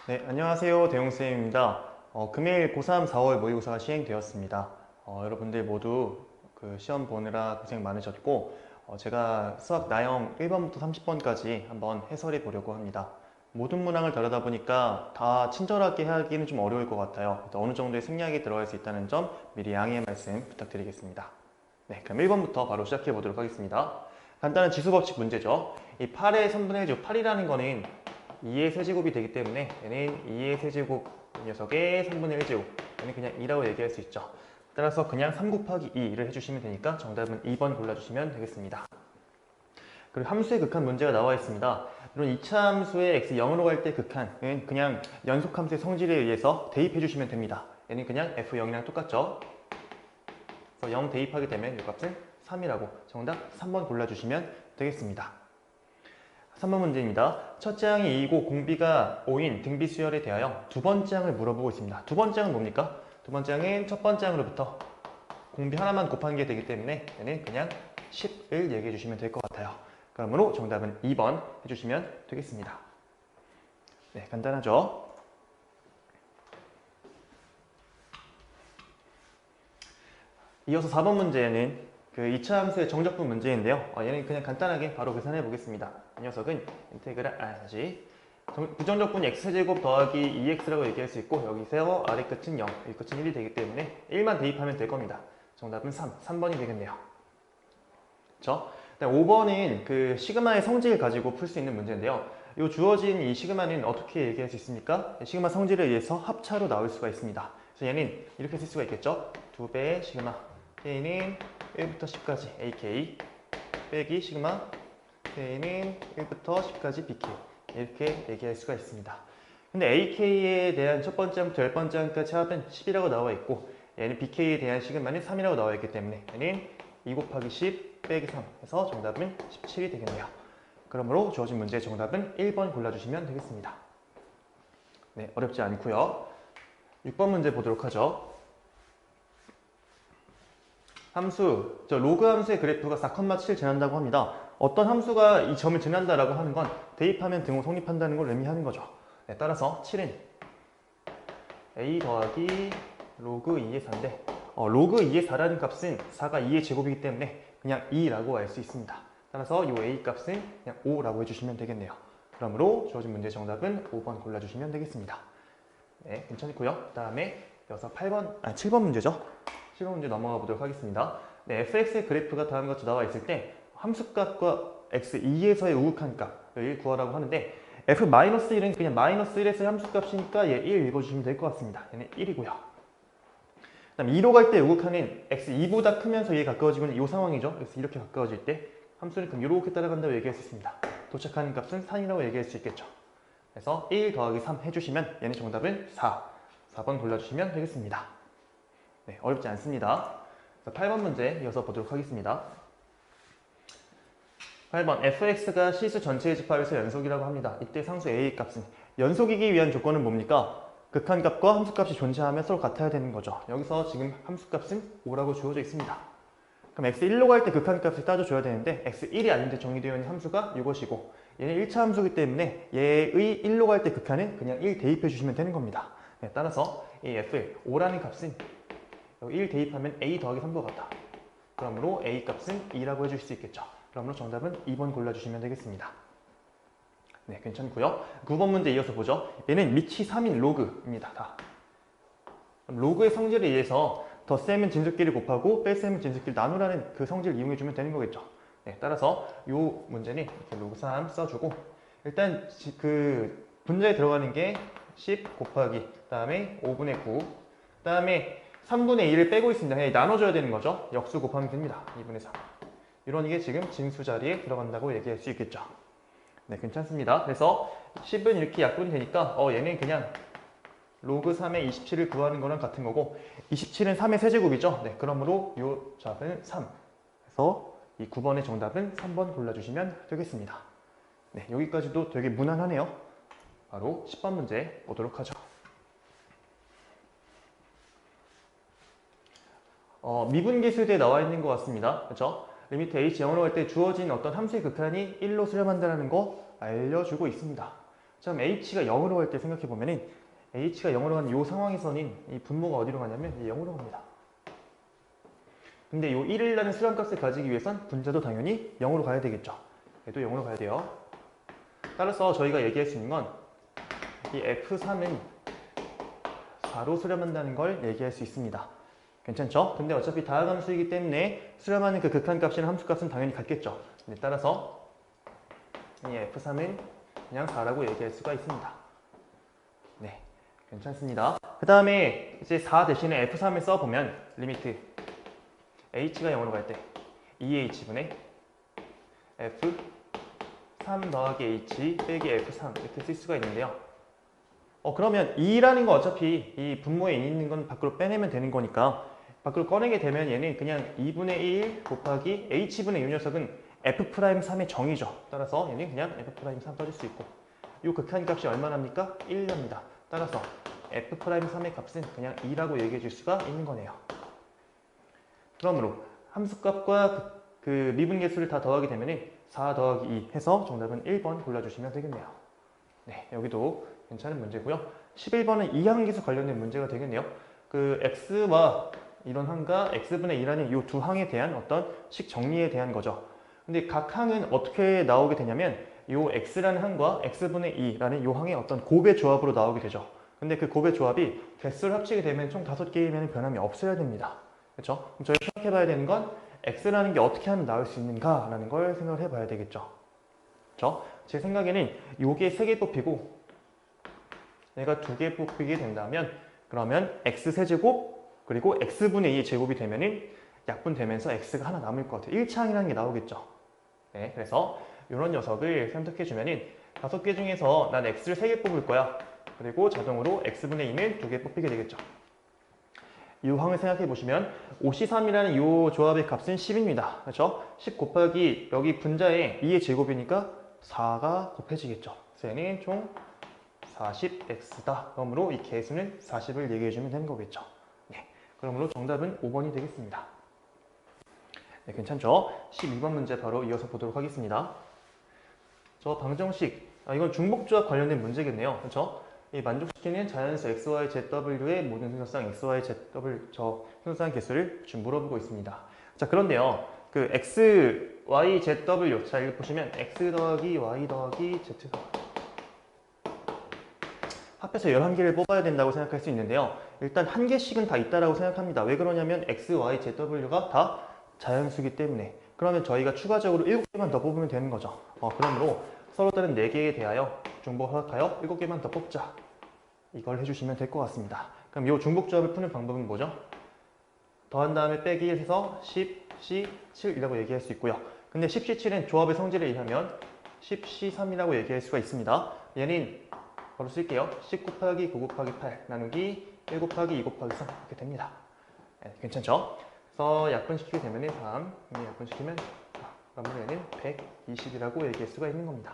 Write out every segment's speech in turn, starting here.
네, 안녕하세요. 대용쌤입니다. 금일 고3 4월 모의고사가 시행되었습니다. 여러분들 모두 그 시험 보느라 고생 많으셨고, 제가 수학 나형 1번부터 30번까지 한번 해설해 보려고 합니다. 모든 문항을 다루다 보니까 다 친절하게 하기는 좀 어려울 것 같아요. 어느 정도의 생략이 들어갈 수 있다는 점 미리 양해의 말씀 부탁드리겠습니다. 네, 그럼 1번부터 바로 시작해 보도록 하겠습니다. 간단한 지수법칙 문제죠. 이 8의 3분의 1 즉 8이라는 거는 2의 세제곱이 되기 때문에 얘는 2의 세제곱 녀석의 3분의 1제곱, 얘는 그냥 2라고 얘기할 수 있죠. 따라서 그냥 3 곱하기 2를 해주시면 되니까 정답은 2번 골라주시면 되겠습니다. 그리고 함수의 극한 문제가 나와 있습니다. 물론 2차 함수의 x 0으로 갈 때 극한은 그냥 연속함수의 성질에 의해서 대입해 주시면 됩니다. 얘는 그냥 f0이랑 똑같죠. 그래서 0 대입하게 되면 이 값은 3이라고 정답 3번 골라주시면 되겠습니다. 3번 문제입니다. 첫째 항이 2이고 공비가 5인 등비 수열에 대하여 두 번째 항을 물어보고 있습니다. 두 번째 항은 뭡니까? 두 번째 항은 첫 번째 항으로부터 공비 하나만 곱한 게 되기 때문에 얘는 그냥 10을 얘기해 주시면 될 것 같아요. 그러므로 정답은 2번 해주시면 되겠습니다. 네, 간단하죠? 이어서 4번 문제는 그 2차 함수의 정적분 문제인데요. 얘는 그냥 간단하게 바로 계산해 보겠습니다. 이 녀석은 인테그랄, 부정적분 x제곱 더하기 2x라고 얘기할 수 있고 여기서 아래 끝은 0, 위 끝은 1이 되기 때문에 1만 대입하면 될 겁니다. 정답은 3번이 되겠네요. 그렇죠? 5번은 그 시그마의 성질을 가지고 풀 수 있는 문제인데요. 이 주어진 이 시그마는 어떻게 얘기할 수 있습니까? 시그마 성질에 의해서 합차로 나올 수가 있습니다. 그래서 얘는 이렇게 쓸 수가 있겠죠? 2배의 시그마 k는 1부터 10까지 ak 빼기 시그마 k는 1부터 10까지 bk 이렇게 얘기할 수가 있습니다. 근데 ak에 대한 첫 번째 항부터 10번째 항까지 합은 10이라고 나와 있고 얘는 bk에 대한 시그마는 3이라고 나와 있기 때문에 얘는 2 곱하기 10 빼기 3 해서 정답은 17이 되겠네요. 그러므로 주어진 문제의 정답은 1번 골라주시면 되겠습니다. 네, 어렵지 않고요. 6번 문제 보도록 하죠. 함수, 로그 함수의 그래프가 4,7 지난다고 합니다. 어떤 함수가 이 점을 지난다라고 하는 건 대입하면 등호 성립한다는 걸 의미하는 거죠. 네, 따라서 7은 a 더하기 로그 2의 4인데 로그 2의 4라는 값은 4가 2의 제곱이기 때문에 그냥 2라고 알 수 있습니다. 따라서 이 a 값은 그냥 5라고 해주시면 되겠네요. 그러므로 주어진 문제의 정답은 5번 골라주시면 되겠습니다. 네, 괜찮고요. 그 다음에 이어서 7번 문제죠. 7번 문제 넘어가 보도록 하겠습니다. 네, fx의 그래프가 다음과 같이 나와 있을 때 함수값과 x2에서의 우극한 값을 구하라고 하는데 f-1은 그냥 -1에서의 함수값이니까 얘 1 읽어주시면 될 것 같습니다. 얘는 1이고요. 그 다음 2로 갈 때 우극한은 x2보다 크면서 얘 가까워지면 이 상황이죠. 그래서 이렇게 가까워질 때 함수는 그럼 이렇게 따라간다고 얘기할 수 있습니다. 도착하는 값은 3이라고 얘기할 수 있겠죠. 그래서 1 더하기 3 해주시면 얘는 정답은 4번 골라주시면 되겠습니다. 네, 어렵지 않습니다. 8번 문제 이어서 보도록 하겠습니다. 8번 fx가 실수 전체의 집합에서 연속이라고 합니다. 이때 상수 a 값은 연속이기 위한 조건은 뭡니까? 극한값과 함수값이 존재하면 서로 같아야 되는 거죠. 여기서 지금 함수값은 5라고 주어져 있습니다. 그럼 x1로 갈 때 극한값을 따져줘야 되는데 x1이 아닌데 정의되어 있는 함수가 이것이고 얘는 1차 함수이기 때문에 얘의 1로 갈 때 극한은 그냥 1 대입해 주시면 되는 겁니다. 네, 따라서 이 f 5라는 값은 1 대입하면 a 더하기 3과 같다. 그러므로 a 값은 2라고 해줄 수 있겠죠. 그러므로 정답은 2번 골라주시면 되겠습니다. 네, 괜찮고요. 9번 문제 이어서 보죠. 얘는 밑이 3인 로그입니다. 다. 로그의 성질에 의해서 덧셈은 진수끼리 곱하고 뺄셈은 진수끼리 나누라는 그 성질을 이용해주면 되는 거겠죠. 네, 따라서 이 문제는 이렇게 로그 3 써주고 일단 그 분자에 들어가는 게 10 곱하기 그 다음에 5분의 9 그 다음에 3분의 2를 빼고 있습니다. 그냥 나눠줘야 되는 거죠. 역수 곱하면 됩니다. 2분의 3. 이런 게 지금 진수 자리에 들어간다고 얘기할 수 있겠죠. 네, 괜찮습니다. 그래서 10은 이렇게 약분이 되니까 얘는 그냥 로그 3의 27을 구하는 거랑 같은 거고 27은 3의 세제곱이죠. 네, 그러므로 이 답은 3. 그래서 이 9번의 정답은 3번 골라주시면 되겠습니다. 네, 여기까지도 되게 무난하네요. 바로 10번 문제 보도록 하죠. 미분계수대에 나와 있는 것 같습니다. 그렇죠? 리미트 h 0으로 갈 때 주어진 어떤 함수의 극한이 1로 수렴한다는 거 알려주고 있습니다. 자, 그럼 h가 0으로 갈 때 생각해 보면은 h가 0으로 가는 이 상황에서는 이 분모가 어디로 가냐면 0으로 갑니다. 근데 이 1이라는 수렴값을 가지기 위해선 분자도 당연히 0으로 가야 되겠죠. 얘도 0으로 가야 돼요. 따라서 저희가 얘기할 수 있는 건 이 F3은 4로 수렴한다는 걸 얘기할 수 있습니다. 괜찮죠? 근데 어차피 다항함수이기 때문에 수렴하는 그 극한값이나 함수값은 당연히 같겠죠. 따라서 이 F3은 그냥 4라고 얘기할 수가 있습니다. 네, 괜찮습니다. 그 다음에 이제 4 대신에 F3을 써보면 리미트 h가 0으로 갈 때 2h분의 F3 더하기 h 빼기 F3 이렇게 쓸 수가 있는데요. 그러면 2라는 거 어차피 이 분모에 있는 건 밖으로 빼내면 되는 거니까 밖으로 꺼내게 되면 얘는 그냥 2분의 1 곱하기 h분의 이 녀석은 F'3의 정의죠. 따라서 얘는 그냥 F'3 써줄 수 있고 이 극한값이 얼마납니까? 1납니다. 따라서 F'3의 값은 그냥 2라고 얘기해 줄 수가 있는 거네요. 그러므로 함수값과 그 미분계수를 다 더하게 되면 4 더하기 2 해서 정답은 1번 골라주시면 되겠네요. 네, 여기도 괜찮은 문제고요. 11번은 이항기수 관련된 문제가 되겠네요. 그 x와 이런 항과 x분의 2라는 이 두 항에 대한 어떤 식 정리에 대한 거죠. 근데 각 항은 어떻게 나오게 되냐면 이 x라는 항과 x분의 2라는 이 항의 어떤 곱의 조합으로 나오게 되죠. 근데 그 곱의 조합이 개수를 합치게 되면 총 5개이면 변함이 없어야 됩니다. 그렇죠? 그럼 저희가 생각해 봐야 되는 건 x라는 게 어떻게 하면 나올 수 있는가라는 걸 생각을 해봐야 되겠죠. 그렇죠? 제 생각에는 요게 3개 뽑히고 얘가 2개 뽑히게 된다면 그러면 x세제곱 그리고 x분의 2의 제곱이 되면은 약분되면서 x가 하나 남을 것 같아요. 1차항이라는 게 나오겠죠. 네, 그래서 이런 녀석을 선택해주면은 5개 중에서 난 x를 3개 뽑을 거야. 그리고 자동으로 x분의 2는 2개 뽑히게 되겠죠. 이 항을 생각해 보시면 5C3이라는 이 조합의 값은 10입니다. 그렇죠? 10 곱하기 여기 분자에 2의 제곱이니까 4가 곱해지겠죠. 그래서 얘는 총 40x다. 그러므로 이 개수는 40을 얘기해 주면 되는 거겠죠. 네, 그러므로 정답은 5번이 되겠습니다. 네, 괜찮죠? 12번 문제 바로 이어서 보도록 하겠습니다. 저 방정식, 이건 중복조합 관련된 문제겠네요. 그렇죠? 이 만족시키는 자연수 xy, zw의 모든 순서상 xy, zw 순서상 개수를 지금 물어보고 있습니다. 자, 그런데요. 그 x, y, zw 자, 이거 보시면 x 더하기 y 더하기 z 합해서 11개를 뽑아야 된다고 생각할 수 있는데요. 일단 한 개씩은 다 있다라고 생각합니다. 왜 그러냐면 x, y, zw가 다 자연수기 때문에. 그러면 저희가 추가적으로 7개만 더 뽑으면 되는 거죠. 그러므로 서로 다른 4개에 대하여 중복 허락하여 7개만 더 뽑자. 이걸 해주시면 될 것 같습니다. 그럼 이 중복조합을 푸는 방법은 뭐죠? 더한 다음에 빼기 해서 10C7이라고 얘기할 수 있고요. 근데 10C7은 조합의 성질에 의하면 10C3이라고 얘기할 수가 있습니다. 얘는 바로 쓸게요. 10 곱하기 9 곱하기 8 나누기 1 곱하기 2 곱하기 3 이렇게 됩니다. 네, 괜찮죠? 그래서 약분시키게 되면 3, 약분시키면 그러면 얘는 120이라고 얘기할 수가 있는 겁니다.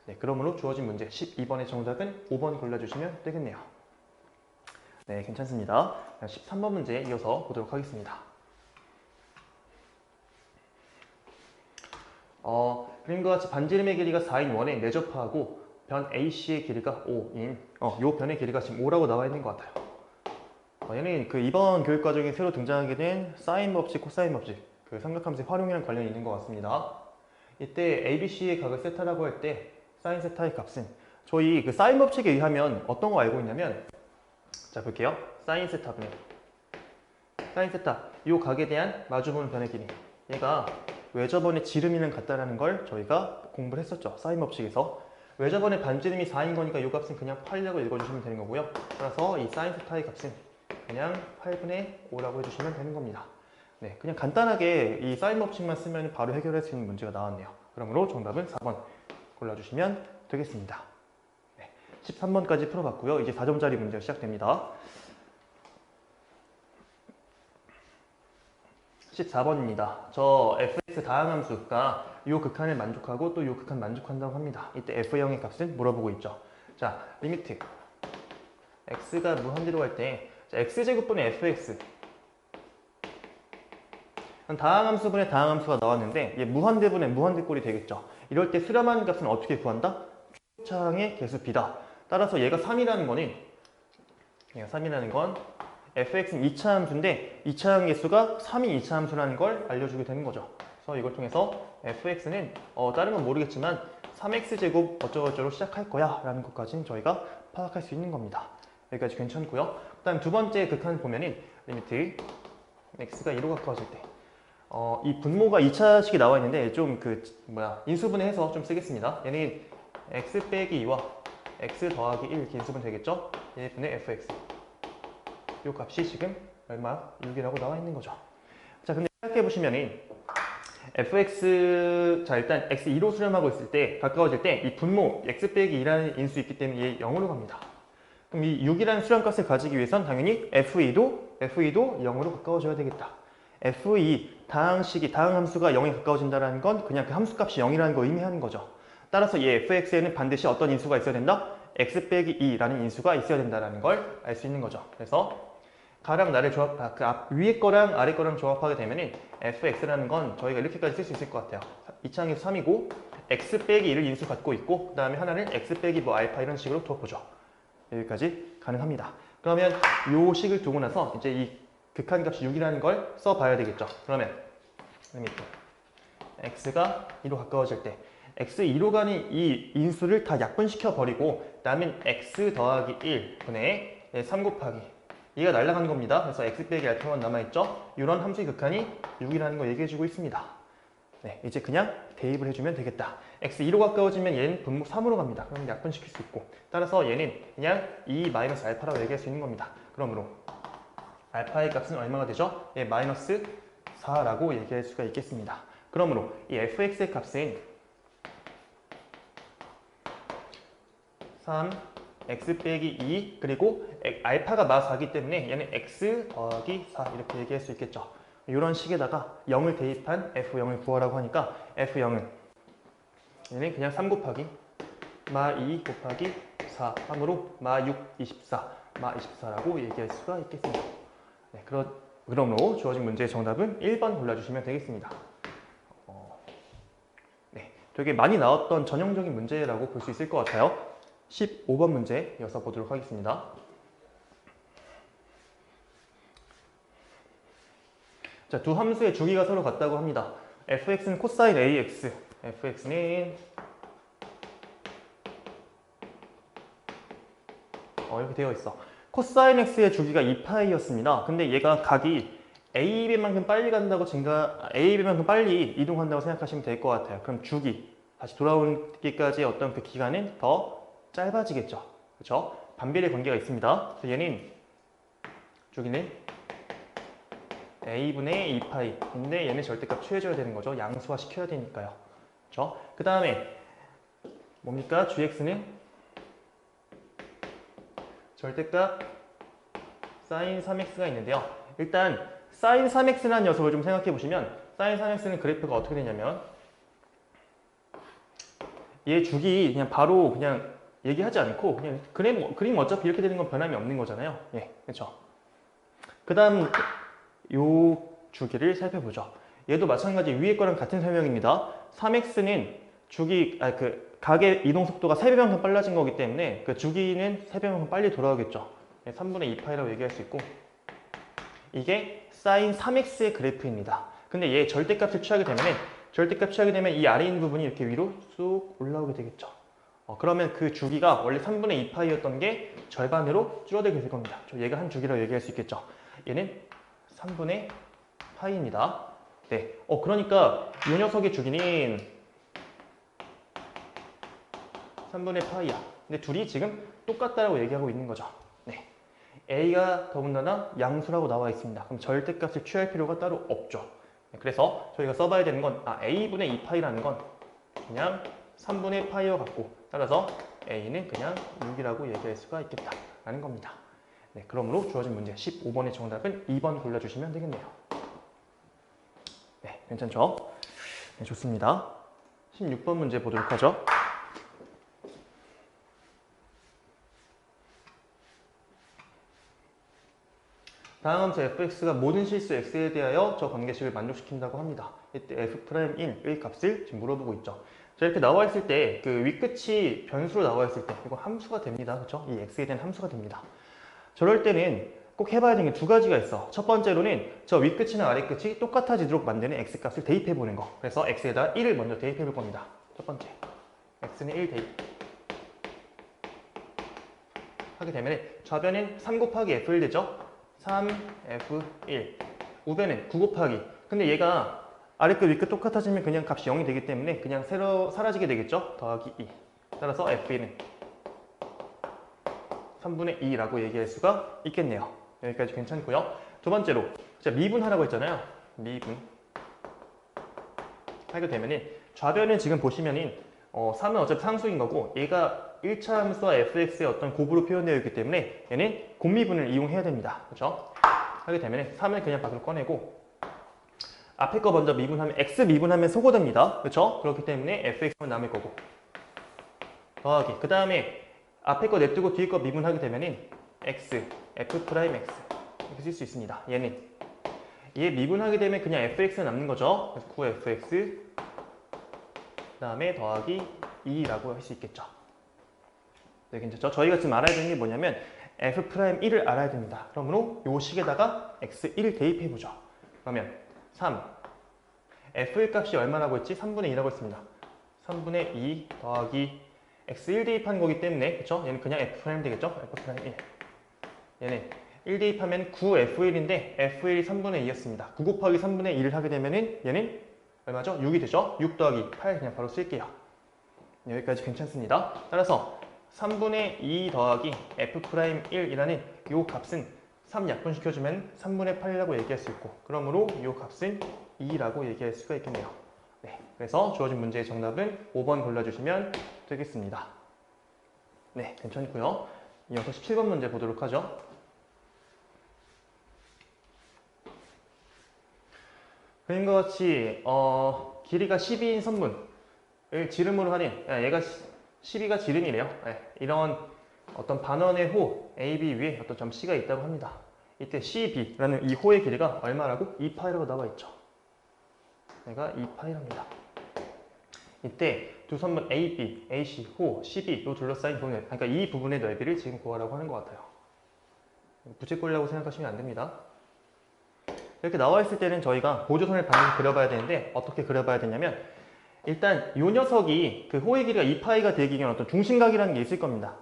네, 그러므로 주어진 문제 12번의 정답은 5번 골라주시면 되겠네요. 네, 괜찮습니다. 13번 문제 이어서 보도록 하겠습니다. 그림과 같이 반지름의 길이가 4인 원에 내접하고 변 AC의 길이가 5인 요 변의 길이가 지금 5라고 나와 있는 것 같아요. 얘는 그 이번 교육과정에 새로 등장하게 된 사인 법칙, 코사인 법칙 그 삼각함수의 활용이랑 관련이 있는 것 같습니다. 이때 ABC의 각을 세타라고 할 때 사인 세타의 값은 저희 그 사인 법칙에 의하면 어떤 거 알고 있냐면 자 볼게요. 사인 세타분의 사인 세타 요 각에 대한 마주보는 변의 길이 얘가 외접원의 지름이랑 같다라는 걸 저희가 공부를 했었죠. 사인 법칙에서 외접원의 반지름이 4인 거니까 요 값은 그냥 8이라고 읽어주시면 되는 거고요. 따라서 이 사인 세타의 값은 그냥 8분의 5라고 해주시면 되는 겁니다. 네, 그냥 간단하게 이 사인 법칙만 쓰면 바로 해결할 수 있는 문제가 나왔네요. 그러므로 정답은 4번 골라주시면 되겠습니다. 네, 13번까지 풀어봤고요. 이제 4점짜리 문제가 시작됩니다. 14번입니다. 저 fx 다항함수가 이 극한을 만족하고 또 이 극한 만족한다고 합니다. 이때 f0의 값은 물어보고 있죠. 자, 리미트 x가 무한대로 갈 때 x제곱분의 fx 다항함수분의 다항함수가 나왔는데 얘 무한대분의 무한대꼴이 되겠죠. 이럴 때 수렴하는 값은 어떻게 구한다? 차항의 개수 b다. 따라서 얘가 3이라는 건 fx는 2차 함수인데 2차항 개수가 3이 2차 함수라는 걸 알려주게 되는 거죠. 그래서 이걸 통해서 fx는 다른 건 모르겠지만 3x제곱 어쩌고저쩌고 시작할 거야 라는 것까지는 저희가 파악할 수 있는 겁니다. 여기까지 괜찮고요. 그 다음 두 번째 극한을 보면은 리미트 x가 2로 가까워질 때 이 분모가 2차식이 나와 있는데 좀 인수분해해서 좀 쓰겠습니다. 얘는 x 빼기 2와 x 더하기 1 이렇게 인수분 되겠죠? 1분의 fx 이 값이 지금 얼마? 6이라고 나와 있는 거죠. 자, 근데 생각해 보시면은 fx 자 일단 x2로 수렴하고 있을 때 가까워질 때 이 분모 x 빼기 2라는 인수 있기 때문에 얘 0으로 갑니다. 그럼 이 6이라는 수렴값을 가지기 위해선 당연히 f2도 0으로 가까워져야 되겠다. f2 다항 함수가 0에 가까워진다는 건 그냥 그 함수값이 0이라는 걸 의미하는 거죠. 따라서 이 fx에는 반드시 어떤 인수가 있어야 된다? x 빼기 2라는 인수가 있어야 된다는 걸 알 수 있는 거죠. 그래서 가랑 나를 위에 거랑 아래 거랑 조합하게 되면 fx라는 건 저희가 이렇게까지 쓸 수 있을 것 같아요. 2차항에서 3이고 x 빼기 2를 인수 갖고 있고 그 다음에 하나는 x 빼기 알파 이런 식으로 두어보죠. 여기까지 가능합니다. 그러면 이 식을 두고 나서 이제 이 극한값이 6이라는 걸 써봐야 되겠죠. 그러면 리미트 x가 2로 가까워질 때 x 2로 가는 이 인수를 다 약분시켜 버리고 남은 x 더하기 1분의 3 곱하기 얘가 날아가는 겁니다. 그래서 x 빼기 알파만 남아있죠. 이런 함수의 극한이 6이라는 걸 얘기해주고 있습니다. 네, 이제 그냥 대입을 해주면 되겠다. x 2로 가까워지면 얘는 분모 3으로 갑니다. 그러면 약분시킬 수 있고 따라서 얘는 그냥 2 마이너스 알파라고 얘기할 수 있는 겁니다. 그러므로 알파의 값은 얼마가 되죠? 예, 마이너스 4라고 얘기할 수가 있겠습니다. 그러므로 이 fx의 값은 3 x 빼기 2 그리고 알파가 마 4이기 때문에 얘는 x 더하기 4 이렇게 얘기할 수 있겠죠. 이런 식에다가 0을 대입한 f0을 구하라고 하니까 f0은 얘는 그냥 3 곱하기 마 2 곱하기 4 3으로 마 6, 24 마 24라고 얘기할 수가 있겠습니다. 네, 그러므로 주어진 문제의 정답은 1번 골라주시면 되겠습니다. 네, 되게 많이 나왔던 전형적인 문제라고 볼 수 있을 것 같아요. 15번 문제 이어서 보도록 하겠습니다. 자, 두 함수의 주기가 서로 같다고 합니다. fx는 코사인 ax, fx는 이렇게 되어 있어. 코사인 x의 주기가 2파이였습니다. 근데 얘가 각이 a배만큼 빨리 간다고 a배만큼 빨리 이동한다고 생각하시면 될 것 같아요. 그럼 주기, 다시 돌아오기까지의 어떤 그 기간은 더 짧아지겠죠. 그렇죠? 반비례 관계가 있습니다. 그래서 얘는 주기는 a분의 2파이. 근데 얘는 절대값 취해줘야 되는 거죠. 양수화 시켜야 되니까요. 그렇죠? 그 다음에 뭡니까? gx는 절대값 sin 3x가 있는데요. 일단 sin 3x라는 녀석을 좀 생각해 보시면 sin 3x는 그래프가 어떻게 되냐면 얘 주기 그냥 바로 그냥 얘기하지 않고 그냥 그림 어차피 이렇게 되는 건 변함이 없는 거잖아요. 예, 그렇죠. 그 다음 요 주기를 살펴보죠. 얘도 마찬가지 위에 거랑 같은 설명입니다. 3x는 각의 이동 속도가 3배만큼 빨라진 거기 때문에 그 주기는 3배만큼 빨리 돌아오겠죠. 3분의 2파이라고 얘기할 수 있고 이게 sin 3x의 그래프입니다. 근데 얘 절대값을 취하게 되면 이 아래 있는 부분이 이렇게 위로 쑥 올라오게 되겠죠. 그러면 그 주기가 원래 3분의 2파이였던 게 절반으로 줄어들게 될 겁니다. 얘가 한 주기라고 얘기할 수 있겠죠. 얘는 3분의 파이입니다. 네. 그러니까 이 녀석의 주기는 3분의 파이야. 근데 둘이 지금 똑같다라고 얘기하고 있는 거죠. 네. a가 더군다나 양수라고 나와 있습니다. 그럼 절대값을 취할 필요가 따로 없죠. 네. 그래서 저희가 써봐야 되는 건 a분의 2파이라는 건 그냥 3분의 파이와 같고 따라서 a는 그냥 6이라고 얘기할 수가 있겠다라는 겁니다. 네, 그러므로 주어진 문제 15번의 정답은 2번 골라주시면 되겠네요. 네, 괜찮죠? 네, 좋습니다. 16번 문제 보도록 하죠. 다음 함수 fx가 모든 실수 x에 대하여 저 관계식을 만족시킨다고 합니다. 이때 f'Il 값을 지금 물어보고 있죠. 자, 이렇게 나와 있을 때 그 윗끝이 변수로 나와 있을 때 이거 함수가 됩니다. 그렇죠? 이 x에 대한 함수가 됩니다. 저럴 때는 꼭 해봐야 되는 게 두 가지가 있어. 첫 번째로는 저 윗끝이나 아래끝이 똑같아지도록 만드는 x값을 대입해 보는 거. 그래서 x에다 1을 먼저 대입해 볼 겁니다. 첫 번째, x는 1 대입 하게 되면 좌변은 3 곱하기 f1 되죠? 3f1. 우변은 9 곱하기. 근데 얘가 아래끝 윗끝 똑같아지면 그냥 값이 0이 되기 때문에 그냥 새로 사라지게 되겠죠? 더하기 2. 따라서 f1은 3분의 2라고 얘기할 수가 있겠네요. 여기까지 괜찮고요. 두 번째로 자, 미분하라고 했잖아요. 미분 하게 되면은 좌변은 지금 보시면은 3은 어차피 상수인 거고 얘가 1차 함수와 fx의 어떤 곱으로 표현되어 있기 때문에 얘는 곱미분을 이용해야 됩니다. 그렇죠? 하게 되면 3을 그냥 밖으로 꺼내고 앞에 거 먼저 미분하면 x 미분하면 소거됩니다. 그렇죠? 그렇기 때문에 fx만 남을 거고 더하기 그 다음에 앞에 거 냅두고 뒤에 거 미분하게 되면은 x, f 프라임 x 이렇게 쓸 수 있습니다. 얘는 얘 미분하게 되면 그냥 fx가 남는 거죠. 그래서 9fx 그 다음에 더하기 2라고 할 수 있겠죠. 네, 괜찮죠? 저희가 지금 알아야 되는 게 뭐냐면 f 프라임 1을 알아야 됩니다. 그러므로 요 식에다가 x1 대입해 보죠. 그러면 3 f1 값이 얼마라고 했지? 3분의 2라고 했습니다. 3분의 2 더하기 x1 대입한 거기 때문에 그쵸? 얘는 그냥 f 프라임 되겠죠? f 프라임 1 얘는 1 대입하면 9f1인데 f1이 3분의 2였습니다. 9 곱하기 3분의 2를 하게 되면은 얘는 얼마죠? 6이 되죠? 6 더하기 8 그냥 바로 쓸게요. 여기까지 괜찮습니다. 따라서 3분의 2 더하기 f 프라임 1이라는 이 값은 3 약분시켜주면 3분의 8이라고 얘기할 수 있고 그러므로 이 값은 2라고 얘기할 수가 있겠네요. 네, 그래서 주어진 문제의 정답은 5번 골라주시면 되겠습니다. 네, 괜찮고요. 이어서 17번 문제 보도록 하죠. 그림과 같이 길이가 12인 선문을 지름으로 할인 얘가 12가 지름이래요. 네, 이런 어떤 반원의 호 AB 위에 어떤 점 C가 있다고 합니다. 이때 CB라는 이 호의 길이가 얼마라고? 2파이라고 나와 있죠. 얘가 2파이랍니다. 이때 두 선문 AB, AC, 호, CB로 둘러싸인 부분, 그러니까 이 부분의 넓이를 지금 구하라고 하는 것 같아요. 부채꼴이라고 생각하시면 안 됩니다. 이렇게 나와 있을 때는 저희가 보조선을 반드시 그려봐야 되는데 어떻게 그려봐야 되냐면 일단 이 녀석이 그 호의 길이가 2파이가 되기 위한 어떤 중심각이라는 게 있을 겁니다.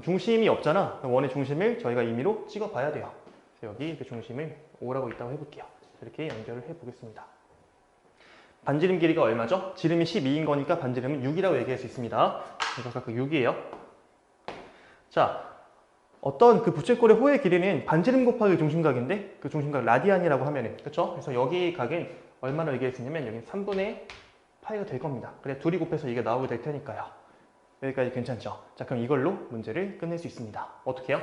중심이 없잖아. 원의 중심을 저희가 임의로 찍어봐야 돼요. 그래서 여기 그 중심을 5라고 있다고 해볼게요. 이렇게 연결을 해보겠습니다. 반지름 길이가 얼마죠? 지름이 12인 거니까 반지름은 6이라고 얘기할 수 있습니다. 이거 각각 6이에요. 자, 어떤 그 부채꼴의 호의 길이는 반지름 곱하기 중심각인데 그 중심각 라디안이라고 하면은 그렇죠? 그래서 여기 각은 얼마나 얘기할 수 있냐면 여기는 3분의 파이가 될 겁니다. 그래 둘이 곱해서 이게 나오게 될 테니까요. 여기까지 괜찮죠? 자, 그럼 이걸로 문제를 끝낼 수 있습니다. 어떻게 해요?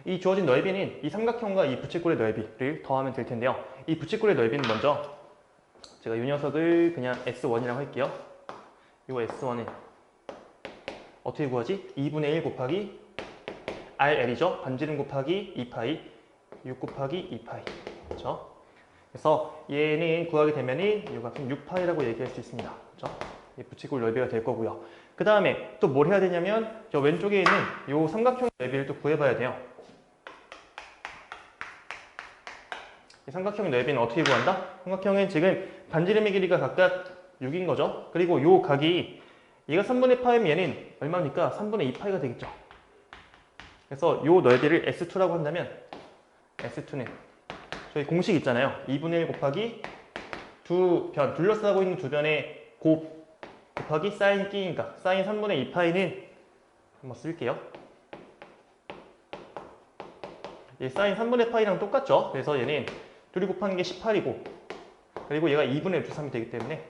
이 주어진 넓이는 이 삼각형과 이 부채꼴의 넓이를 더하면 될 텐데요. 이 부채꼴의 넓이는 먼저 제가 이 녀석을 그냥 S1이라고 할게요. 이 S1은 어떻게 구하지? 2분의 1 곱하기 RL이죠? 반지름 곱하기 2파이 6 곱하기 2파이 그렇죠? 그래서 얘는 구하게 되면 이 값은 6파이라고 얘기할 수 있습니다. 그렇죠? 이 부채꼴 넓이가 될 거고요. 그 다음에 또 뭘 해야 되냐면 저 왼쪽에 있는 이 삼각형 넓이를 또 구해봐야 돼요. 이 삼각형 넓이는 어떻게 구한다? 삼각형은 지금 반지름의 길이가 각각 6인 거죠. 그리고 이 각이 얘가 3분의 파이면 얘는 얼마입니까? 3분의 2파이가 되겠죠. 그래서 이 넓이를 S2라고 한다면 S2는 저희 공식 있잖아요. 2분의 1 곱하기 두 변, 둘러싸고 있는 두 변의 곱 곱하기 사인 끼니까 사인 3분의 2파이는 한번 쓸게요. 얘 사인 3분의 파이랑 똑같죠. 그래서 얘는 둘이 곱하는 게 18이고 그리고 얘가 2분의 루트 3이 되기 때문에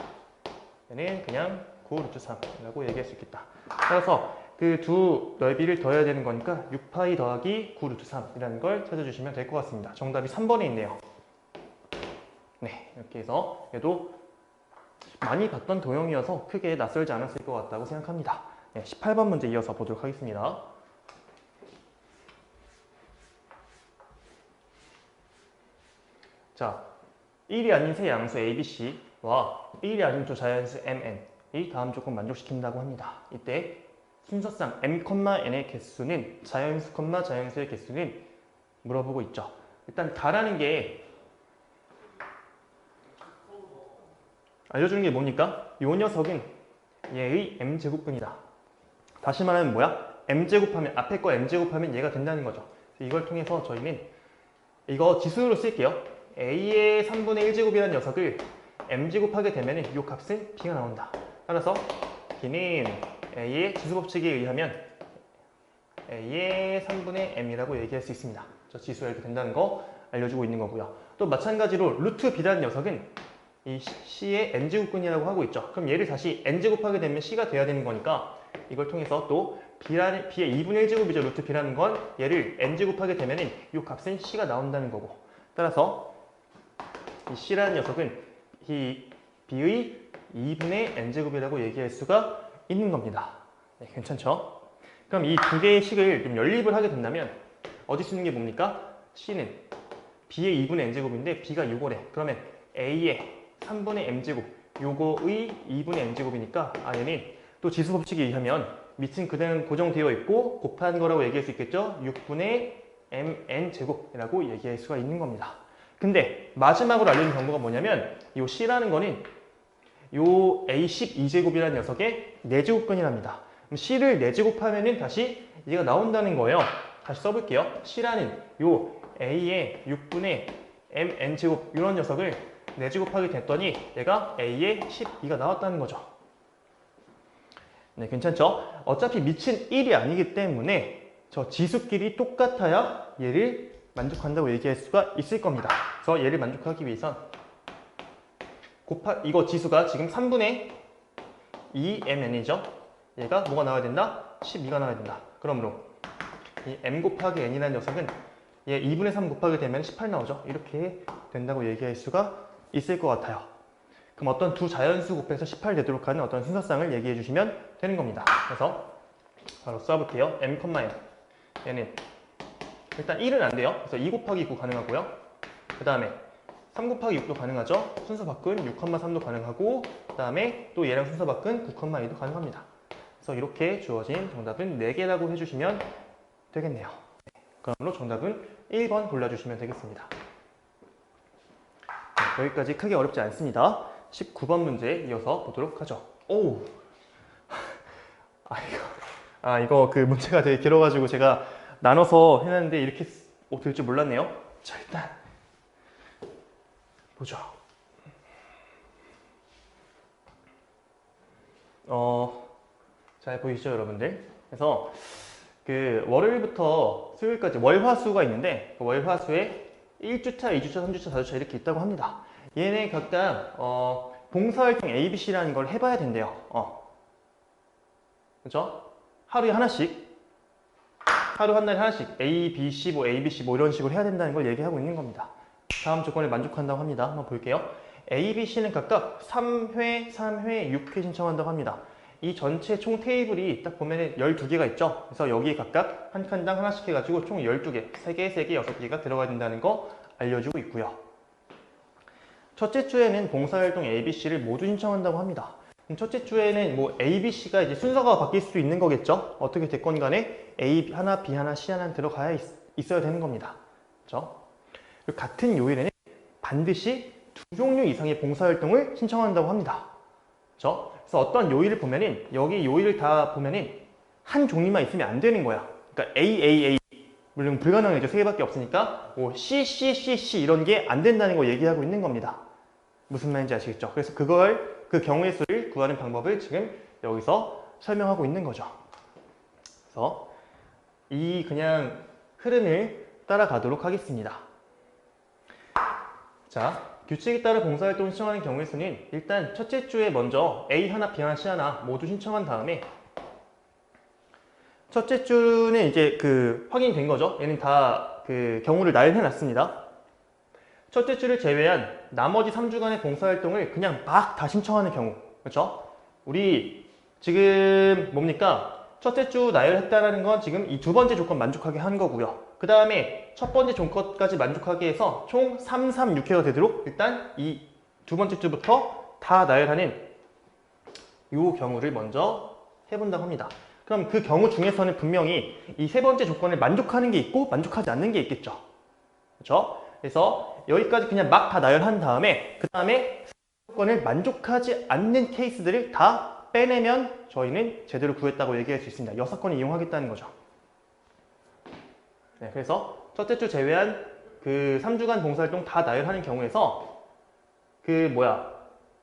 얘는 그냥 9 루트 3이라고 얘기할 수 있겠다. 따라서 그 두 넓이를 더해야 되는 거니까 6파이 더하기 9 루트 3이라는 걸 찾아주시면 될 것 같습니다. 정답이 3번에 있네요. 네, 이렇게 해서 얘도 많이 봤던 도형이어서 크게 낯설지 않았을 것 같다고 생각합니다. 네, 18번 문제 이어서 보도록 하겠습니다. 자, 1이 아닌 세 양수 ABC와 1이 아닌 두 자연수 MN 이 다음 조건 만족시킨다고 합니다. 이때 순서상 m,n의 개수는 자연수, 자연수의 개수는 물어보고 있죠. 일단 다라는 게 알려주는 게 뭡니까? 이 녀석은 얘의 m제곱분이다. 다시 말하면 뭐야? m제곱하면 앞에 거 m제곱하면 얘가 된다는 거죠. 이걸 통해서 저희는 이거 지수로 쓸게요. a의 3분의 1제곱이라는 녀석을 m제곱하게 되면 이 값은 b가 나온다. 따라서 b는 a의 지수법칙에 의하면 a의 3분의 m이라고 얘기할 수 있습니다. 저 지수가 이렇게 된다는 거 알려주고 있는 거고요. 또 마찬가지로 루트 b라는 녀석은 이 c의 n제곱근이라고 하고 있죠. 그럼 얘를 다시 n제곱하게 되면 c가 돼야 되는 거니까 이걸 통해서 또 b의 2분의 1제곱이죠. 루트 b라는 건 얘를 n제곱하게 되면 이 값은 c가 나온다는 거고, 따라서 이 c라는 녀석은 이 b의 2분의 n제곱이라고 얘기할 수가 있는 겁니다. 네, 괜찮죠? 그럼 이 두 개의 식을 좀 연립을 하게 된다면 어디 쓰는 게 뭡니까? c는 b의 2분의 n제곱인데 b가 요거래. 그러면 a의 3분의 m제곱 요거의 2분의 n제곱이니까 얘는 또 지수법칙에 의하면 밑은 그대로 고정되어 있고 곱한 거라고 얘기할 수 있겠죠? 6분의 mn제곱이라고 얘기할 수가 있는 겁니다. 근데 마지막으로 알려준 정보가 뭐냐면 이 c라는 거는 요 a12제곱이라는 녀석의 4제곱근이랍니다. 그럼 c를 4제곱하면은 다시 얘가 나온다는 거예요. 다시 써볼게요. c라는 요 a의 6분의 mn제곱 이런 녀석을 4제곱하게 됐더니 얘가 a의 12가 나왔다는 거죠. 네, 괜찮죠? 어차피 밑은 1이 아니기 때문에 저 지수끼리 똑같아야 얘를 만족한다고 얘기할 수가 있을 겁니다. 그래서 얘를 만족하기 위해선 이거 지수가 지금 3분의 2mn이죠? 얘가 뭐가 나와야 된다? 12가 나와야 된다. 그러므로 이 m 곱하기 n이라는 녀석은 얘 2분의 3 곱하게 되면 18 나오죠? 이렇게 된다고 얘기할 수가 있을 것 같아요. 그럼 어떤 두 자연수 곱해서 18 되도록 하는 어떤 순서상을 얘기해 주시면 되는 겁니다. 그래서 바로 써볼게요. m, n 얘는 일단 1은 안 돼요. 그래서 2 곱하기 9 가능하고요. 그 다음에 3 곱하기 6도 가능하죠. 순서 바꾼 6, 3도 가능하고, 그 다음에 또 얘랑 순서 바꾼 9, 2도 가능합니다. 그래서 이렇게 주어진 정답은 4개라고 해주시면 되겠네요. 그러므로 정답은 1번 골라주시면 되겠습니다. 네, 여기까지 크게 어렵지 않습니다. 19번 문제 이어서 보도록 하죠. 오! 이거 그 문제가 되게 길어가지고 제가 나눠서 해놨는데 이렇게 될 줄 몰랐네요. 자, 일단 보죠. 잘 보이시죠, 여러분들? 그래서 그 월요일부터 수요일까지 월화수가 있는데 그 월화수에 1주차, 2주차, 3주차, 4주차 이렇게 있다고 합니다. 얘네 각각 봉사활동 ABC라는 걸 해봐야 된대요. 그렇죠? 하루에 하나씩, 하루 한 달에 하나씩 A, B, C, A, B, C 이런 식으로 해야 된다는 걸 얘기하고 있는 겁니다. 다음 조건에 만족한다고 합니다. 한번 볼게요. A, B, C는 각각 3회, 3회, 6회 신청한다고 합니다. 이 전체 총 테이블이 딱 보면 12개가 있죠. 그래서 여기에 각각 한 칸당 하나씩 해가지고 총 12개, 3개, 3개, 6개가 들어가야 된다는 거 알려주고 있고요. 첫째 주에는 봉사활동 A, B, C를 모두 신청한다고 합니다. 첫째 주에는 뭐 A, B, C가 이제 순서가 바뀔 수도 있는 거겠죠. 어떻게 됐건 간에 A 하나, B 하나, C 하나 들어가야 있어야 되는 겁니다. 그렇죠? 같은 요일에는 반드시 2종류 이상의 봉사활동을 신청한다고 합니다. 그렇죠? 그래서 어떤 요일을 보면은 여기 요일을 다 보면은 한 종류만 있으면 안 되는 거야. 그러니까 A, 물론 불가능하죠. 3개밖에 없으니까 뭐 C 이런 게 안 된다는 거 얘기하고 있는 겁니다. 무슨 말인지 아시겠죠? 그래서 그 경우의 수를 구하는 방법을 지금 여기서 설명하고 있는 거죠. 그래서 이 그냥 흐름을 따라가도록 하겠습니다. 자, 규칙에 따라 봉사활동을 신청하는 경우의 수는 일단 첫째 주에 먼저 A 하나, B 하나, C 하나 모두 신청한 다음에 첫째 주는 이제 확인이 된 거죠. 얘는 다 경우를 나열해 놨습니다. 첫째 주를 제외한 나머지 3주간의 봉사활동을 그냥 막 다 신청하는 경우. 그렇죠? 우리 지금 뭡니까? 첫째 주 나열했다라는 건 지금 이 두 번째 조건 만족하게 한 거고요. 그 다음에 첫 번째 조건까지 만족하게 해서 총 3, 3, 6회가 되도록 일단 이 두 번째 주부터 다 나열하는 이 경우를 먼저 해본다고 합니다. 그럼 그 경우 중에서는 분명히 이 세 번째 조건을 만족하는 게 있고 만족하지 않는 게 있겠죠. 그렇죠? 그래서 여기까지 그냥 막 다 나열한 다음에 그 다음에 조건을 만족하지 않는 케이스들을 다 빼내면 저희는 제대로 구했다고 얘기할 수 있습니다. 6건을 이용하겠다는 거죠. 네, 그래서 첫째 주 제외한 그 3주간 봉사활동 다 나열하는 경우에서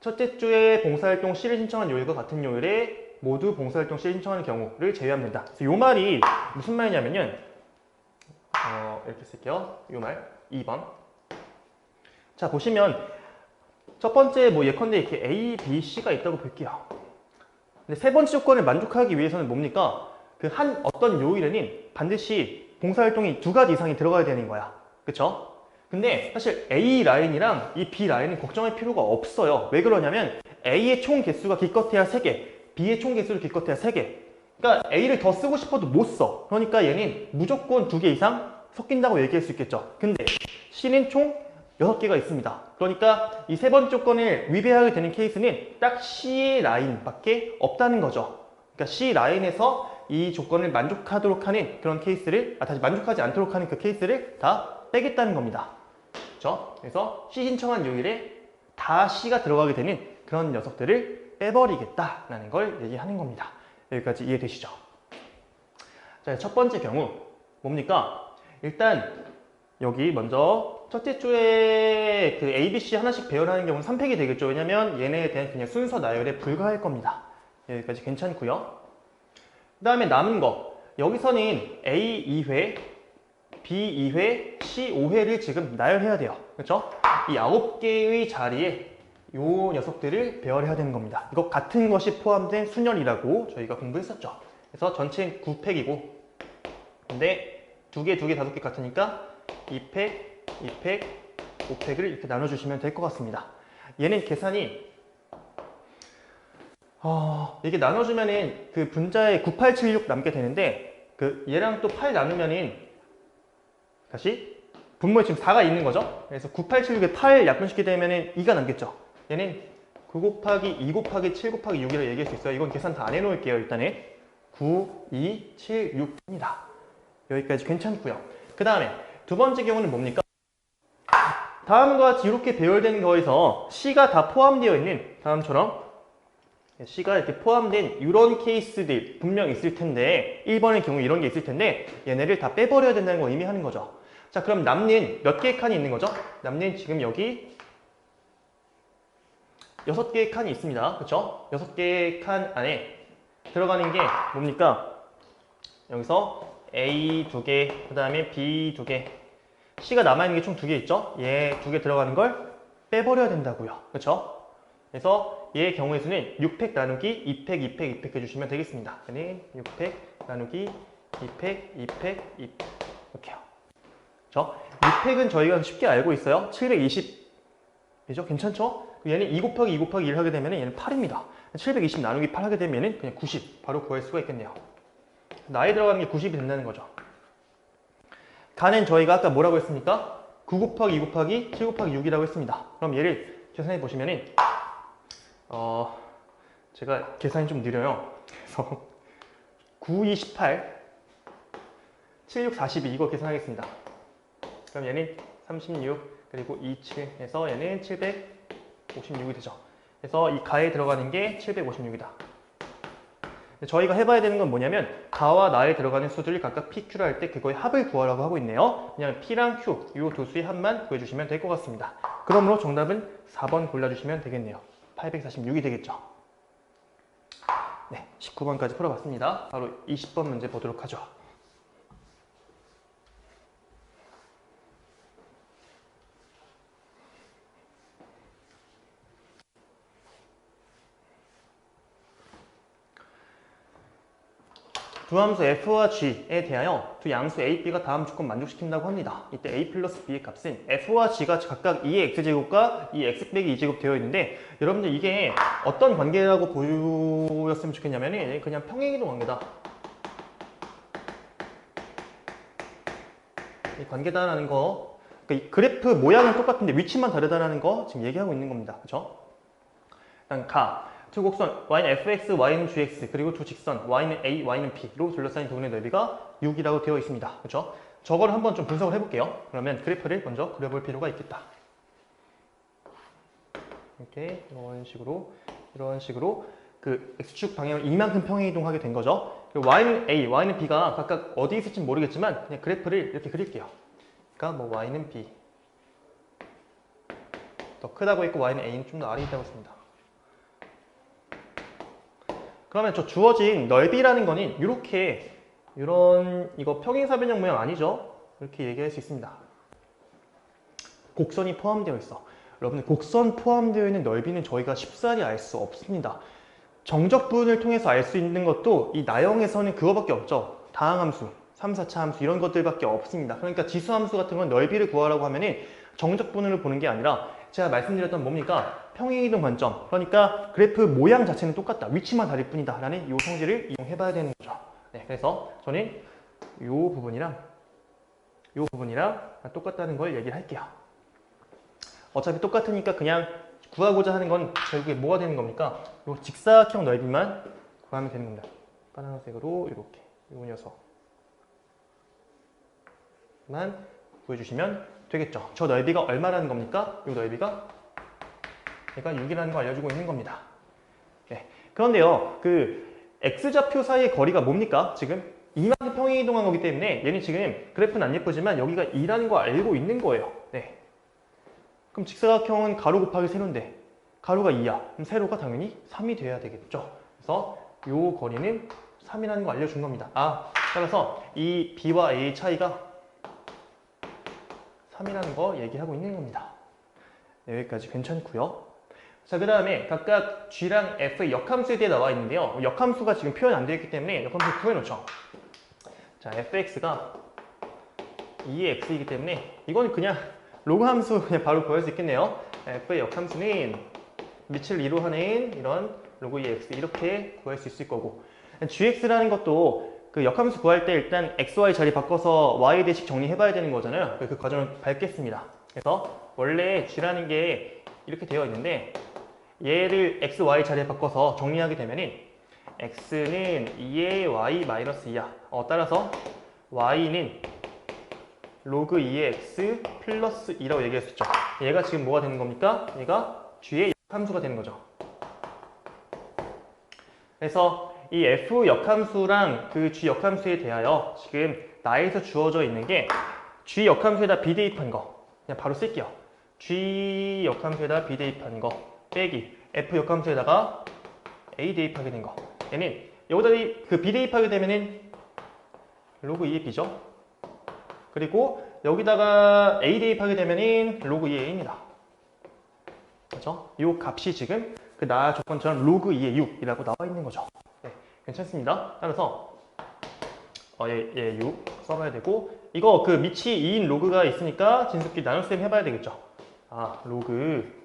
첫째 주에 봉사활동 C를 신청한 요일과 같은 요일에 모두 봉사활동 C를 신청하는 경우를 제외하면 된다. 그래서 이 말이 무슨 말이냐면요. 이렇게 쓸게요. 이 말 2번. 자, 보시면 첫 번째 예컨대 이렇게 A, B, C가 있다고 볼게요. 근데 세 번째 조건을 만족하기 위해서는 뭡니까? 그 한 어떤 요일에는 반드시 봉사활동이 2가지 이상이 들어가야 되는 거야. 그쵸? 근데 사실 A 라인이랑 이 B 라인은 걱정할 필요가 없어요. 왜 그러냐면 A의 총 개수가 기껏해야 3개, B의 총 개수를 기껏해야 3개. 그러니까 A를 더 쓰고 싶어도 못 써. 그러니까 얘는 무조건 2개 이상 섞인다고 얘기할 수 있겠죠. 근데 C는 총 6개가 있습니다. 그러니까 이 세 번째 조건을 위배하게 되는 케이스는 딱 C 라인밖에 없다는 거죠. 그러니까 C 라인에서 이 조건을 만족하도록 하는 그런 케이스를, 다시 만족하지 않도록 하는 그 케이스를 다 빼겠다는 겁니다. 그렇죠? 그래서 C 신청한 요일에 다 C가 들어가게 되는 그런 녀석들을 빼버리겠다라는 걸 얘기하는 겁니다. 여기까지 이해되시죠? 자, 첫 번째 경우 뭡니까? 일단 여기 먼저 첫째 주에 그 A, B, C 하나씩 배열하는 경우는 3팩이 되겠죠. 왜냐면 얘네에 대한 그냥 순서 나열에 불과할 겁니다. 여기까지 괜찮고요. 그 다음에 남은 거 여기서는 A 2회, B 2회, C 5회를 지금 나열해야 돼요. 그렇죠? 이 9개의 자리에 요 녀석들을 배열해야 되는 겁니다. 이거 같은 것이 포함된 순열이라고 저희가 공부했었죠. 그래서 전체 9팩이고 근데 2개, 2개, 5개 같으니까 2팩, 2팩, 5팩을 이렇게 나눠주시면 될 것 같습니다. 얘는 계산이 이게 나눠주면은 그 분자에 9876 남게 되는데 얘랑 또 8 나누면은 다시 분모에 지금 4가 있는 거죠. 그래서 9876에 8 약분시키게 되면은 2가 남겠죠. 얘는 9 곱하기 2 곱하기 7 곱하기 6이라고 얘기할 수 있어요. 이건 계산 다 안 해놓을게요. 일단은 9, 2, 7, 6입니다. 여기까지 괜찮고요. 그 다음에 두 번째 경우는 뭡니까? 다음과 같이 이렇게 배열된 거에서 C가 다 포함되어 있는 다음처럼 C가 이렇게 포함된 이런 케이스들 분명 있을 텐데 1번의 경우 이런 게 있을 텐데 얘네를 다 빼버려야 된다는 걸 의미하는 거죠. 자, 그럼 남는 몇 개의 칸이 있는 거죠? 남는 지금 여기 6개의 칸이 있습니다. 그렇죠? 6개의 칸 안에 들어가는 게 뭡니까? 여기서 A 2개, 그 다음에 B 2개, C가 남아있는 게 총 2개 있죠? 얘 2개 들어가는 걸 빼버려야 된다고요. 그렇죠? 그래서 얘의 경우의 수는 6팩 나누기 2팩, 2팩, 2팩 해주시면 되겠습니다. 얘는 6팩 나누기 2팩, 2팩, 2팩 이렇게요. 그렇죠? 6팩은 저희가 쉽게 알고 있어요. 720이죠? 괜찮죠? 얘는 2 곱하기 2 곱하기 1 하게 되면 얘는 8입니다. 720 나누기 8 하게 되면 그냥 90 바로 구할 수가 있겠네요. 나에 들어가는 게 90이 된다는 거죠. 간은 저희가 아까 뭐라고 했습니까? 9 곱하기 2 곱하기 7 곱하기 6이라고 했습니다. 그럼 얘를 계산해 보시면은 제가 계산이 좀 느려요. 그래서 9, 28, 7, 6, 42 이거 계산하겠습니다. 그럼 얘는 36 그리고 27 해서 얘는 756이 되죠. 그래서 이 가에 들어가는 게 756이다. 저희가 해봐야 되는 건 뭐냐면 가와 나에 들어가는 수들을 각각 PQ를 할 때 그거의 합을 구하라고 하고 있네요. 그냥 P랑 Q 이 두 수의 합만 구해주시면 될 것 같습니다. 그러므로 정답은 4번 골라주시면 되겠네요. 846이 되겠죠. 네, 19번까지 풀어봤습니다. 바로 20번 문제 보도록 하죠. 두 함수 f와 g에 대하여 두 양수 a, b가 다음 조건 만족시킨다고 합니다. 이때 a 플러스 b의 값은 f와 g가 각각 2의 x제곱과 2 x 빼기 2제곱 되어 있는데 여러분들 이게 어떤 관계라고 보였으면 좋겠냐면 그냥 평행이동 관계다. 이 관계다라는 거 그러니까 이 그래프 모양은 똑같은데 위치만 다르다는 거 지금 얘기하고 있는 겁니다. 그렇죠? 일단 가. 두 곡선 y는 fx, y는 gx, 그리고 두 직선 y는 a, y는 b로 둘러싸인 부분의 넓이가 6이라고 되어 있습니다. 그렇죠? 저거를 한번 좀 분석을 해볼게요. 그러면 그래프를 먼저 그려볼 필요가 있겠다. 이렇게 이런 식으로 그 x축 방향을 이만큼 평행이동하게 된 거죠. y는 a, y는 b가 각각 어디 있을지 모르겠지만 그냥 그래프를 이렇게 그릴게요. 그러니까 뭐 y는 b 더 크다고 했고 y는 a는 좀 더 아래 있다고 했습니다. 그러면 저 주어진 넓이라는 거는 이렇게 이거 평행사변형 모양 아니죠? 이렇게 얘기할 수 있습니다. 곡선이 포함되어 있어. 여러분들 곡선 포함되어 있는 넓이는 저희가 쉽사리 알 수 없습니다. 정적분을 통해서 알 수 있는 것도 이 나형에서는 그거밖에 없죠. 다항함수, 3, 4차 함수 이런 것들밖에 없습니다. 그러니까 지수함수 같은 건 넓이를 구하라고 하면은 정적분을 보는 게 아니라 제가 말씀드렸던 뭡니까? 평행이동 관점. 그러니까 그래프 모양 자체는 똑같다. 위치만 다를 뿐이다. 라는 이 성질을 이용해 봐야 되는 거죠. 네, 그래서 저는 이 부분이랑 똑같다는 걸 얘기를 할게요. 어차피 똑같으니까 그냥 구하고자 하는 건 결국에 뭐가 되는 겁니까? 이 직사각형 넓이만 구하면 되는 겁니다. 빨간색으로 이렇게 이 녀석만 구해주시면 되겠죠. 저 넓이가 얼마라는 겁니까? 이 넓이가 얘가 6이라는 거 알려주고 있는 겁니다. 네. 그런데요, 그 x좌표 사이의 거리가 뭡니까? 지금 이만큼 평행이동한 거기 때문에 얘는 지금 그래프는 안 예쁘지만 여기가 2라는 거 알고 있는 거예요. 네. 그럼 직사각형은 가로 곱하기 세로인데 가로가 2야. 그럼 세로가 당연히 3이 돼야 되겠죠. 그래서 이 거리는 3이라는 거 알려준 겁니다. 따라서 이 b와 a의 차이가 3이라는 거 얘기하고 있는 겁니다. 네, 여기까지 괜찮고요. 자, 그 다음에 각각 g랑 f의 역함수에 대해 나와 있는데요. 역함수가 지금 표현 안 되어 있기 때문에 역함수 구해놓죠. 자, fx가 2의 x이기 때문에 이건 그냥 로그 함수 그냥 바로 구할 수 있겠네요. f의 역함수는 밑을 2로 하는 이런 로그 2x 이렇게 구할 수 있을 거고, gx라는 것도 그 역함수 구할 때 일단 xy 자리 바꿔서 y 대식 정리해 봐야 되는 거잖아요. 그 과정을 밟겠습니다. 그래서 원래 g라는 게 이렇게 되어 있는데 얘를 x, y 자리에 바꿔서 정리하게 되면은 x는 2의 y-2야. 따라서 y는 로그 2의 x 플러스 2라고 얘기할 수 있죠. 얘가 지금 뭐가 되는 겁니까? 얘가 g의 역함수가 되는 거죠. 그래서 이 f 역함수랑 그 g 역함수에 대하여 지금 나에서 주어져 있는 게 g 역함수에다 b 대입한 거 그냥 바로 쓸게요. g 역함수에다 b 대입한 거 빼기 f 역함수에다가 a 대입하게 된 거. 얘는 여기다 그 b 대입하게 되면은 로그 2의 b죠. 그리고 여기다가 a 대입하게 되면은 로그 2의 a입니다. 그렇죠? 이 값이 지금 그 나 조건처럼 로그 2의 6이라고 나와 있는 거죠. 네, 괜찮습니다. 따라서 얘 6 써봐야 되고, 이거 그 밑이 2인 로그가 있으니까 진수끼리 나눗셈 해봐야 되겠죠. 로그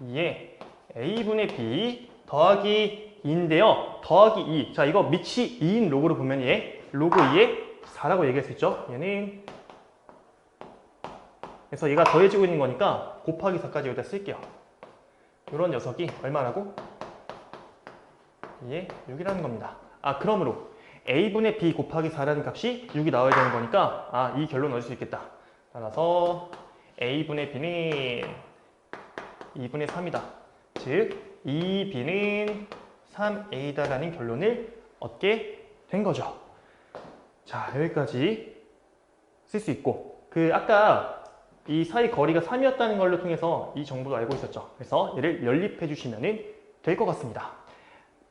2의 a분의 b 더하기 2인데요. 더하기 2. 자, 이거 밑이 2인 로그로 보면 얘 로그 2의 4라고 얘기할 수 있죠. 얘는 그래서 얘가 더해지고 있는 거니까 곱하기 4까지 여기다 쓸게요. 이런 녀석이 얼마라고? 2의 6이라는 겁니다. 그러므로 a분의 b 곱하기 4라는 값이 6이 나와야 되는 거니까 이 결론 얻을 수 있겠다. 따라서 a분의 b는 2분의 3이다. 즉 2b는 3a다라는 결론을 얻게 된 거죠. 자, 여기까지 쓸 수 있고, 아까 이 사이 거리가 3이었다는 걸로 통해서 이 정보도 알고 있었죠. 그래서 얘를 연립해 주시면 될 것 같습니다.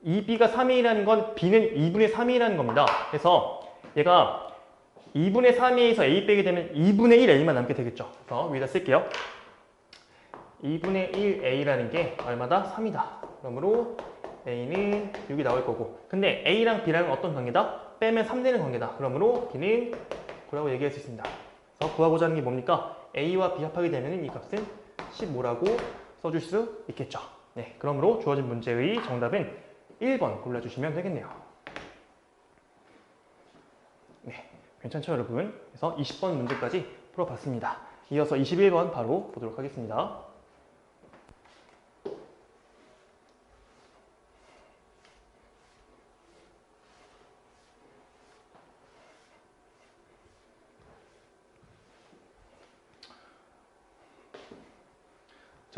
2b가 3이라는 건 b는 2분의 3이라는 겁니다. 그래서 얘가 2분의 3에서 a 빼게 되면 2분의 1a만 남게 되겠죠. 그래서 위에다 쓸게요. 2분의 1a라는 게 얼마다? 3이다. 그러므로 a는 6이 나올 거고, 근데 a랑 b랑은 어떤 관계다? 빼면 3 되는 관계다. 그러므로 b는 9라고 얘기할 수 있습니다. 그래서 구하고자 하는 게 뭡니까? a와 b 합하게 되면 이 값은 15라고 써줄 수 있겠죠. 네, 그러므로 주어진 문제의 정답은 1번 골라주시면 되겠네요. 네, 괜찮죠 여러분? 그래서 20번 문제까지 풀어봤습니다. 이어서 21번 바로 보도록 하겠습니다.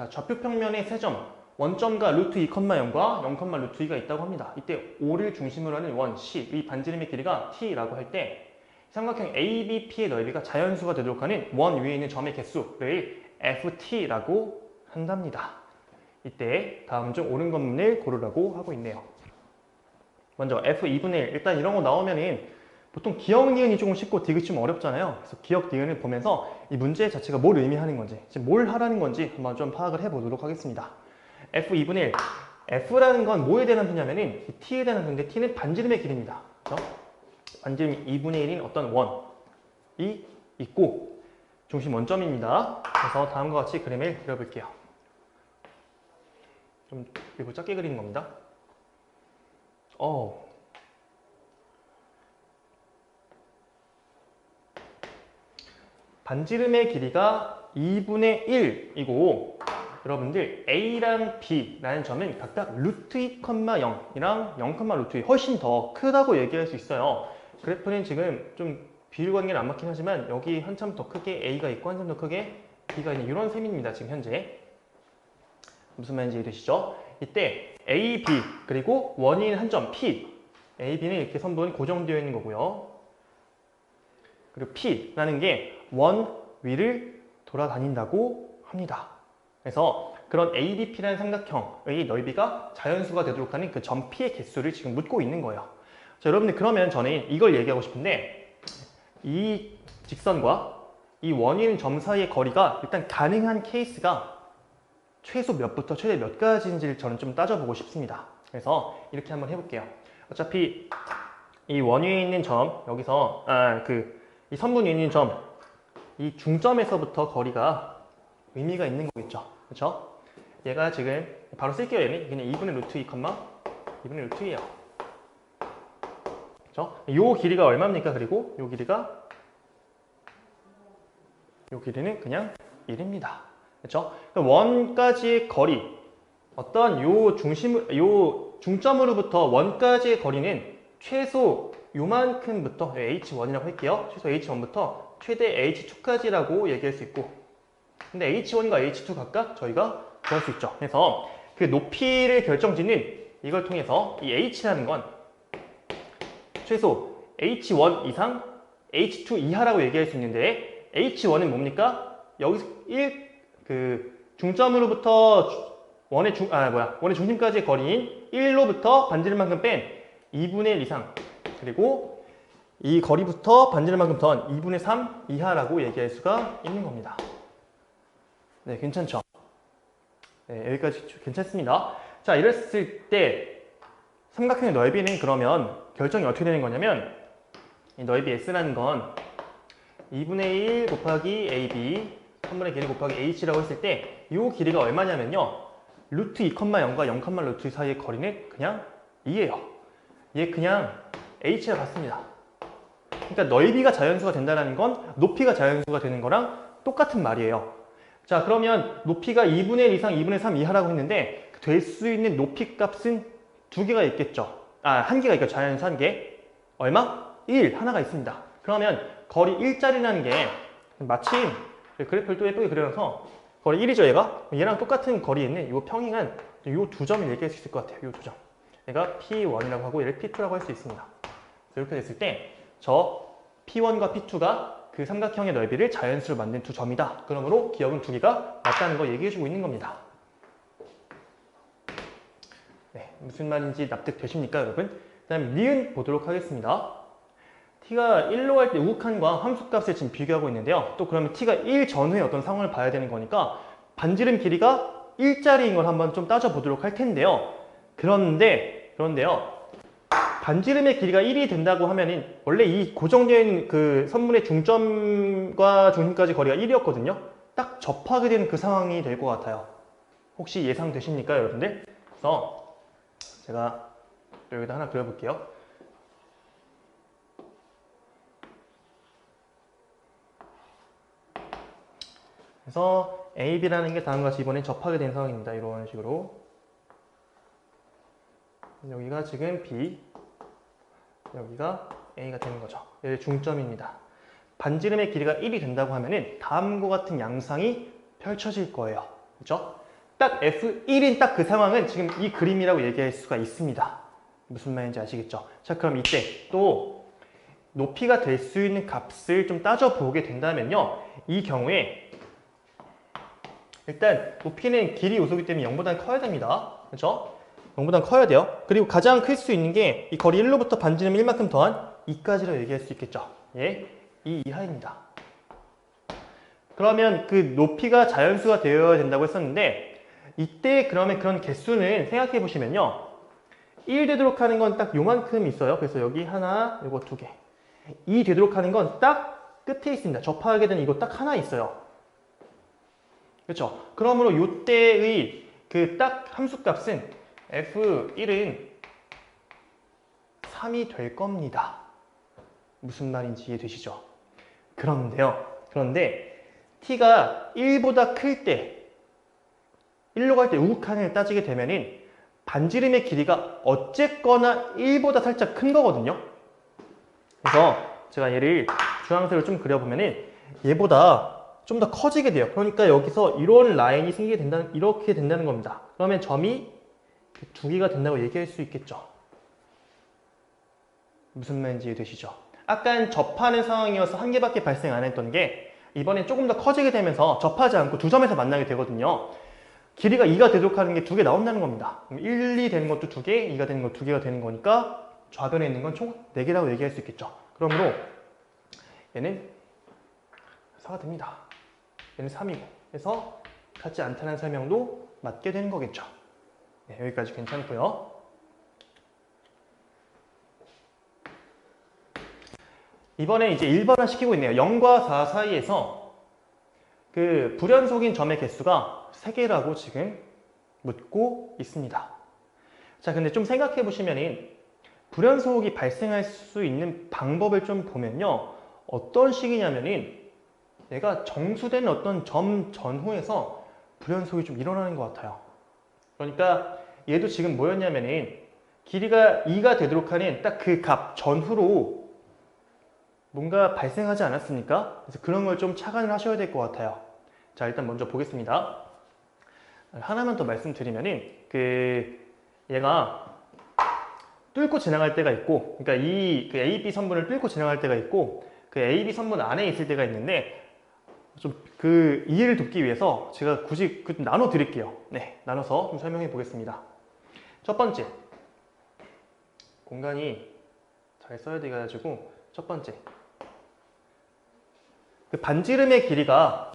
자, 좌표 평면에 세 점, 원점과 루트 2,0과 0, 루트 2가 있다고 합니다. 이때 O를 중심으로 하는 원, C, 이 반지름의 길이가 T라고 할 때 삼각형 ABP의 넓이가 자연수가 되도록 하는 원 위에 있는 점의 개수를 FT라고 한답니다. 이때 다음 중 옳은 것문을 고르라고 하고 있네요. 먼저 F2분의 1, 일단 이런 거 나오면은 보통 기억 니은이 조금 쉽고 디귿이 좀 어렵잖아요. 그래서 기억 니은을 보면서 이 문제 자체가 뭘 의미하는 건지, 지금 뭘 하라는 건지 한번 좀 파악을 해보도록 하겠습니다. F2분의 1, F라는 건 뭐에 대한 수냐면은 T에 대한 수인데 T는 반지름의 길이입니다. 그렇죠? 반지름 2분의 1인 어떤 원이 있고 중심 원점입니다. 그래서 다음과 같이 그림을 그려볼게요. 좀 그리고 작게 그리는 겁니다. 반지름의 길이가 2분의 1이고 여러분들 A랑 B라는 점은 각각 루트 2,0이랑 0, 루트 2 훨씬 더 크다고 얘기할 수 있어요. 그래프는 지금 좀 비율 관계는 안 맞긴 하지만 여기 한참 더 크게 A가 있고 한참 더 크게 B가 있는 이런 셈입니다. 지금 현재 무슨 말인지 이해되시죠? 이때 A, B 그리고 원인 한 점 P A, B는 이렇게 선분이 고정되어 있는 거고요. 그리고 P라는 게 원 위를 돌아다닌다고 합니다. 그래서 그런 ABP라는 삼각형의 넓이가 자연수가 되도록 하는 그 점 P의 개수를 지금 묻고 있는 거예요. 자, 여러분들 그러면 저는 이걸 얘기하고 싶은데 이 직선과 이 원인 점 사이의 거리가 일단 가능한 케이스가 최소 몇부터 최대 몇 가지인지를 저는 좀 따져보고 싶습니다. 그래서 이렇게 한번 해볼게요. 어차피 이 원위에 있는 점 여기서 이 선분 위에 있는 점 이 중점에서부터 거리가 의미가 있는 거겠죠. 그렇죠? 얘가 지금 바로 쓸게요. 얘는 그냥 2분의 루트 2, 2분의 루트 2예요. 그렇죠? 요 길이가 얼마입니까? 그리고 요 길이가 요 길이는 그냥 1입니다. 그렇죠? 원까지의 거리 어떤 요 중점으로부터 원까지의 거리는 최소 요만큼부터 H1이라고 할게요. 최소 H1부터 최대 H2까지라고 얘기할 수 있고 근데 H1과 H2 각각 저희가 구할 수 있죠. 그래서 그 높이를 결정짓는 이걸 통해서 이 H라는 건 최소 H1 이상 H2 이하라고 얘기할 수 있는데 H1은 뭡니까? 여기서 중점으로부터 원의 중심까지의 거리인 1로부터 반지름만큼 뺀 2분의 1 이상 그리고 이 거리부터 반지름만큼 더한 2분의 3 이하라고 얘기할 수가 있는 겁니다. 네, 괜찮죠? 네, 여기까지 괜찮습니다. 자, 이랬을 때 삼각형의 넓이는 그러면 결정이 어떻게 되는 거냐면 이 넓이 S라는 건 2분의 1 곱하기 AB 3분의 길이 곱하기 H라고 했을 때 이 길이가 얼마냐면요. 루트 2,0과 0, 루트 사이의 거리는 그냥 2예요. 얘 그냥 H와 같습니다. 그러니까 넓이가 자연수가 된다는 건 높이가 자연수가 되는 거랑 똑같은 말이에요. 자, 그러면 높이가 2분의 1 이상 2분의 3 이하라고 했는데 될 수 있는 높이 값은 두 개가 있겠죠. 한 개가 있고 자연수 한 개. 얼마? 1. 하나가 있습니다. 그러면 거리 1짜리라는 게 마침 그래프를 또 예쁘게 그려놔서 거리 1이죠, 얘가? 얘랑 똑같은 거리에 있는 이 평행한 이 두 점을 얘기할 수 있을 것 같아요. 이 두 점. 얘가 P1이라고 하고 얘를 P2라고 할 수 있습니다. 이렇게 됐을 때 저 P1과 P2가 그 삼각형의 넓이를 자연수로 만든 두 점이다. 그러므로 기억은 두 개가 맞다는 거 얘기해주고 있는 겁니다. 네, 무슨 말인지 납득되십니까, 여러분? 그 다음 니은 보도록 하겠습니다. t가 1로 할 때 우극한과 함수값을 지금 비교하고 있는데요. 또 그러면 t가 1 전후의 어떤 상황을 봐야 되는 거니까 반지름 길이가 1짜리인 걸 한번 좀 따져보도록 할 텐데요. 그런데요. 반지름의 길이가 1이 된다고 하면은 원래 이 고정되어 있는 그 선문의 중점과 중심까지 거리가 1이었거든요. 딱 접하게 되는 그 상황이 될 것 같아요. 혹시 예상되십니까, 여러분들? 그래서 제가 여기다 하나 그려볼게요. 그래서 A, B라는 게 다음과 같이 이번에 접하게 된 상황입니다. 이런 식으로. 여기가 지금 B, 여기가 A가 되는 거죠. 얘의 중점입니다. 반지름의 길이가 1이 된다고 하면은 다음과 같은 양상이 펼쳐질 거예요. 그렇죠? 딱 F1인 딱 그 상황은 지금 이 그림이라고 얘기할 수가 있습니다. 무슨 말인지 아시겠죠? 자, 그럼 이때 또 높이가 될 수 있는 값을 좀 따져보게 된다면요. 이 경우에 일단 높이는 길이 요소이기 때문에 0보다 커야 됩니다. 그렇죠? 0보다 커야 돼요. 그리고 가장 클 수 있는 게 이 거리 1로부터 반지름 1만큼 더한 2까지로 얘기할 수 있겠죠. 예, 2 이하입니다. 그러면 그 높이가 자연수가 되어야 된다고 했었는데 이때 그러면 그런 개수는 생각해 보시면요. 1 되도록 하는 건 딱 요만큼 있어요. 그래서 여기 하나, 요거 2개. 2 되도록 하는 건 딱 끝에 있습니다. 접하게 되는 이거 딱 하나 있어요. 그렇죠? 그러므로 요때의 그 딱 함수값은 F1은 3이 될 겁니다. 무슨 말인지 이해되시죠? 그런데 t가 1보다 클 때 1로 갈 때 우극한을 따지게 되면은 반지름의 길이가 어쨌거나 1보다 살짝 큰 거거든요. 그래서 제가 얘를 주황색으로 좀 그려보면은 얘보다 좀 더 커지게 돼요. 그러니까 여기서 이런 라인이 생기게 된다는, 이렇게 된다는 겁니다. 그러면 점이 2개가 된다고 얘기할 수 있겠죠. 무슨 말인지 이해되시죠? 아까는 접하는 상황이어서 한 개밖에 발생 안 했던 게 이번엔 조금 더 커지게 되면서 접하지 않고 두 점에서 만나게 되거든요. 길이가 2가 되도록 하는 게 2개 나온다는 겁니다. 그럼 1, 2 되는 것도 2개, 2가 되는 것 2개가 되는 거니까 좌변에 있는 건 총 4개라고 얘기할 수 있겠죠. 그러므로 얘는 4가 됩니다. 얘는 3이고 그래서 같지 않다는 설명도 맞게 되는 거겠죠. 네, 여기까지 괜찮고요. 이번에 이제 1번화 시키고 있네요. 0과 4 사이에서 그 불연속인 점의 개수가 3개라고 지금 묻고 있습니다. 자, 근데 좀 생각해 보시면은 불연속이 발생할 수 있는 방법을 좀 보면요. 어떤 식이냐면은 얘가 정수된 어떤 점 전후에서 불연속이 좀 일어나는 것 같아요. 그러니까 얘도 지금 뭐였냐면은 길이가 2가 되도록 하는 딱 그 값 전후로 뭔가 발생하지 않았습니까? 그래서 그런 걸 좀 착안을 하셔야 될 것 같아요. 자, 일단 먼저 보겠습니다. 하나만 더 말씀드리면은 얘가 뚫고 지나갈 때가 있고, 그러니까 이 A, B 선분을 뚫고 지나갈 때가 있고, 그 A, B 선분 안에 있을 때가 있는데 좀 그 이해를 돕기 위해서 제가 굳이 나눠 드릴게요. 네, 나눠서 좀 설명해 보겠습니다. 첫 번째, 공간이 잘 써야 돼가지고 첫 번째, 그 반지름의 길이가